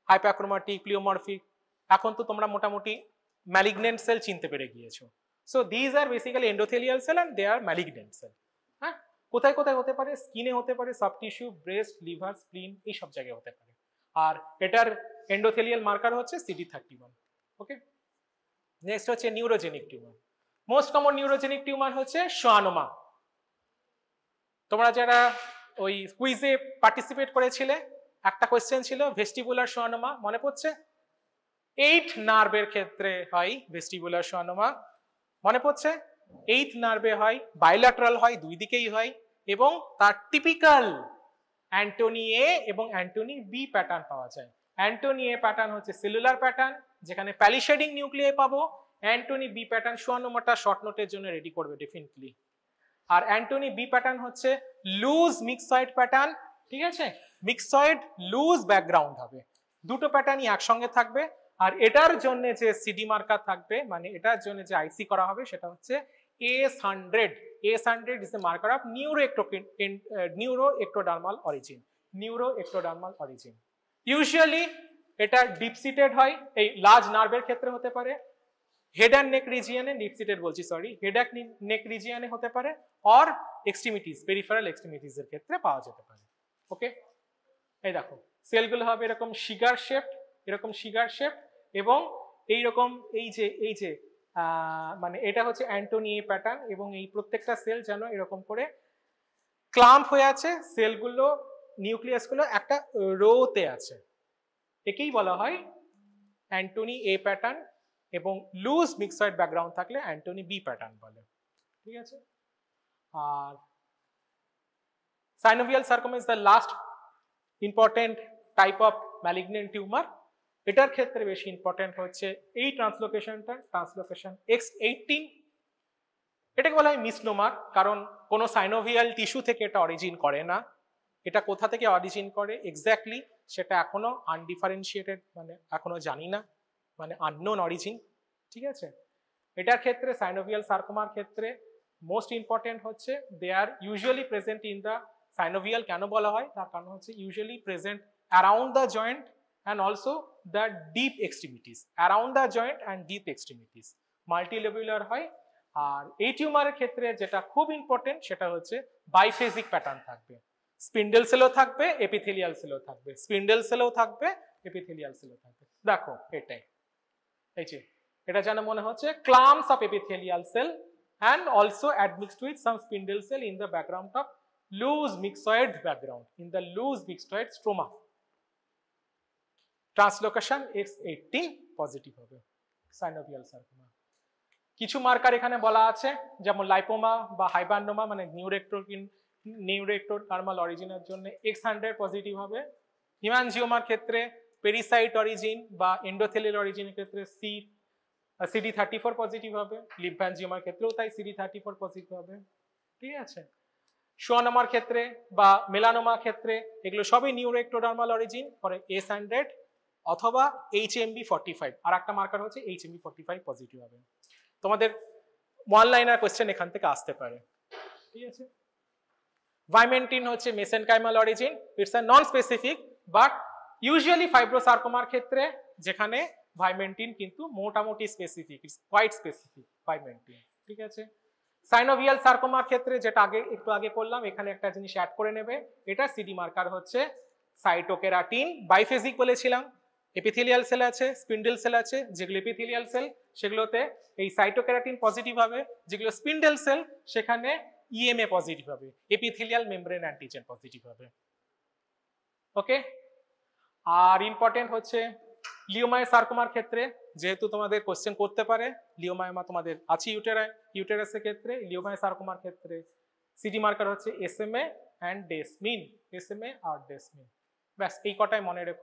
Speaker 1: হাইপারক্রোমাটিক, প্লিওমরফিক। এখন তো তোমরা মোটামুটি ম্যালিগন্যান্ট সেল চিনতে পেরে গিয়েছো। So these are basically endothelial cell and they are malignant cell. হ্যাঁ, কোথায় কোথায় হতে পারে? স্কিনে হতে পারে, soft tissue, breast, liver, spleen, এই সব জায়গায় হতে পারে। আর এটার এন্ডোথেলিয়াল মার্কার হচ্ছে CD31। ওকে, নেক্সট হচ্ছে neurogenic tumour. Most common neurogenic tumour হচ্ছে শোয়ানোমা। তোমরা যারা ওই কুইজে পার্টিসিপেট করেছিলে, একটা কোয়েশ্চেন ছিল ভেস্টিবুলার শোয়ানোমা, মনে পড়ছে? 8 নার্ভের ক্ষেত্রে হয় ভেস্টিবুলার শোয়ানোমা, মনে পড়ছে? 8 নার্ভে হয়, বাইল্যাটারাল হয়, দুই দিকেই হয়, এবং তার টিপিক্যাল অ্যান্টোনি এ এবং অ্যান্টোনি বি প্যাটার্ন পাওয়া যায়। অ্যান্টোনি এ প্যাটার্ন হচ্ছে সেলুলার প্যাটার্ন, যেখানে প্যালিশেডিং নিউক্লিয়াই পাবো। অ্যান্টোনি বি প্যাটার্ন, শোয়ানোমাটা শর্ট নোটের জন্য রেডি করবে ডেফিনেটলি। আর অ্যান্টোনি বি প্যাটার্ন হচ্ছে লুজ মিক্সয়েড প্যাটার্ন। ঠিক আছে, মিক্সয়েড লুজ ব্যাকগ্রাউন্ড হবে, দুটো প্যাটার্নই একসঙ্গে থাকবে। আর এটার জন্য যে সিডি মার্কার থাকবে, মানে এটার জন্য যে আইসি করা হবে সেটা হচ্ছে AS100। AS100 is a marker of neuroectodermal origin, neuroectodermal origin. Usually এটা ডিপসিটেড হয়, এই লার্জ নার্ভের ক্ষেত্রে হতে পারে, হেড অ্যান্ড নেক রিজিয়নে, ডিপসিটেড বলছি সরি, হেড অ্যান্ড নেক রিজিয়নে হতে পারে, অর এক্সট্রিমিটিস, পেরিফেরাল এক্সট্রিমিটিস এর ক্ষেত্রে পাওয়া যেতে পারে। ওকে, এই দেখো সেলগুলো হবে এরকম শিগার শেপ, এরকম শিগার শেপ, এবং এইরকম এই যে মানে এটা হচ্ছে অ্যান্টোনি এ প্যাটার্ন, এবং এই প্রত্যেকটা সেল যেন এরকম করে ক্লাম্প হয়ে আছে, সেলগুলো নিউক্লিয়াসগুলো একটা রোতে আছে, একেই বলা হয় অ্যান্টোনি এ প্যাটার্ন, এবং লুজ মিক্সড ব্যাকগ্রাউন্ড থাকলে অ্যান্টোনি বি প্যাটার্ন বলে। ঠিক আছে, আর synovial sarcoma is the last important type of malignant tumor. এটার ক্ষেত্রে বেশি ইম্পর্টেন্ট হচ্ছে এই ট্রান্সলোকেশনটা, ট্রান্সলোকেশন X18। এটাকে বলা হয় মিসনোমার, কারণ কোনো সাইনোভিয়াল টিস্যু থেকে এটা অরিজিন করে না। এটা কোথা থেকে অরিজিন করে এক্স্যাক্টলি সেটা এখনো আনডিফারেন্সিয়েটেড, মানে এখনো জানি না। মানে আননোন অরিজিন, ঠিক আছে। এটার ক্ষেত্রে সাইনোভিয়াল সার্কোমার ক্ষেত্রে মোস্ট ইম্পর্টেন্ট হচ্ছে they are usually present in the synovial. কেন বলা হয় তার কারণ হচ্ছে usually present around the joint and also the deep extremities, around the joint and deep extremities, multilobular হয়। আর এই টিউমারের ক্ষেত্রে যেটা খুব ইম্পর্টেন্ট সেটা হচ্ছে বাইফেজিক প্যাটার্ন থাকবে, স্পিন্ডেল সেলও থাকবে, এপিথেলিয়াল সেলও থাকবে, স্পিন্ডেল সেলও থাকবে, এপিথেলিয়াল সেলও থাকবে। দেখো এটাই, এই যে এটা যেন মনে হচ্ছে clumps of epithelial cell and also admixed with some spindle cell in the background of loose myxoid background, in the loose myxoid stroma. Translocation X18 positive হবে সাইনোভিয়াল সার্কোমা। কিছু মার্কার এখানে বলা আছে যেমন লাইপোমা বা হাইবান্ডোমা মানে নিউরেক্টোডার্মাল অরিজিনের জন্য X100 পজিটিভ হবে। হিমানজিওমার ক্ষেত্রে পেরিসাইট অরিজিন বা এন্ডোথেলিয়াল অরিজিনের ক্ষেত্রে CD34 পজিটিভ হবে, লিম্ফ্যানজিওমার ক্ষেত্রেও তাই CD34 পজিটিভ হবে, ঠিক আছে। সোয়ানোমার ক্ষেত্রে বা মেলানোমার ক্ষেত্রে এগুলো সবই নিউরেক্টোডার্মাল অরিজিন, পরে S100 অথবা HMB45, আর একটা মার্কার হচ্ছে HMB45 পজিটিভ হবে। তোমাদের ওয়ান লাইনার কোশ্চেন এখান থেকে আসতে পারে, ঠিক আছে। ভাইমেন্টিন হচ্ছে mesenchymal origin, it's a non specific but usually ফাইব্রোসার্কোমার ক্ষেত্রে যেখানে ভাইমেন্টিন কিন্তু মোটামুটি specific, it's quite specific vimentin, ঠিক আছে। সাইনোভিয়াল সার্কোমার ক্ষেত্রে যেটা একটু আগে করলাম, এখানে একটা জিনিস অ্যাড করে নেবে, এটা সিডি মার্কার হচ্ছে সাইটোকেরাটিন। বাইফেজিক বলেছিলাম, এপিথেলিয়াল সেল আছে, স্পিন্ডেল সেল আছে, যেগুলো এপিথেলিয়াল সেল সেগুলোতে এই সাইটোকেরাটিন পজিটিভ হবে, যেগুলো স্পিন্ডেল সেল সেখানে ইএমএ পজিটিভ হবে, এপিথেলিয়াল মেমব্রেন অ্যান্টিজেন পজিটিভ হবে, ওকে। আর ইম্পর্টেন্ট হচ্ছে লিওমায় সার্কোমার ক্ষেত্রে, যেহেতু তোমাদের কোশ্চেন করতে পারে, লিওমায়োমা তোমাদের আছে ইউটেরাসের ক্ষেত্রে, লিওমায় সার্কোমার ক্ষেত্রে সিডি মার্কার হচ্ছে এসএমএ অ্যান্ড ডেসমিন, এসএমএ আর ডেসমিন। ব্যাস এই কটাই মনে রেখো।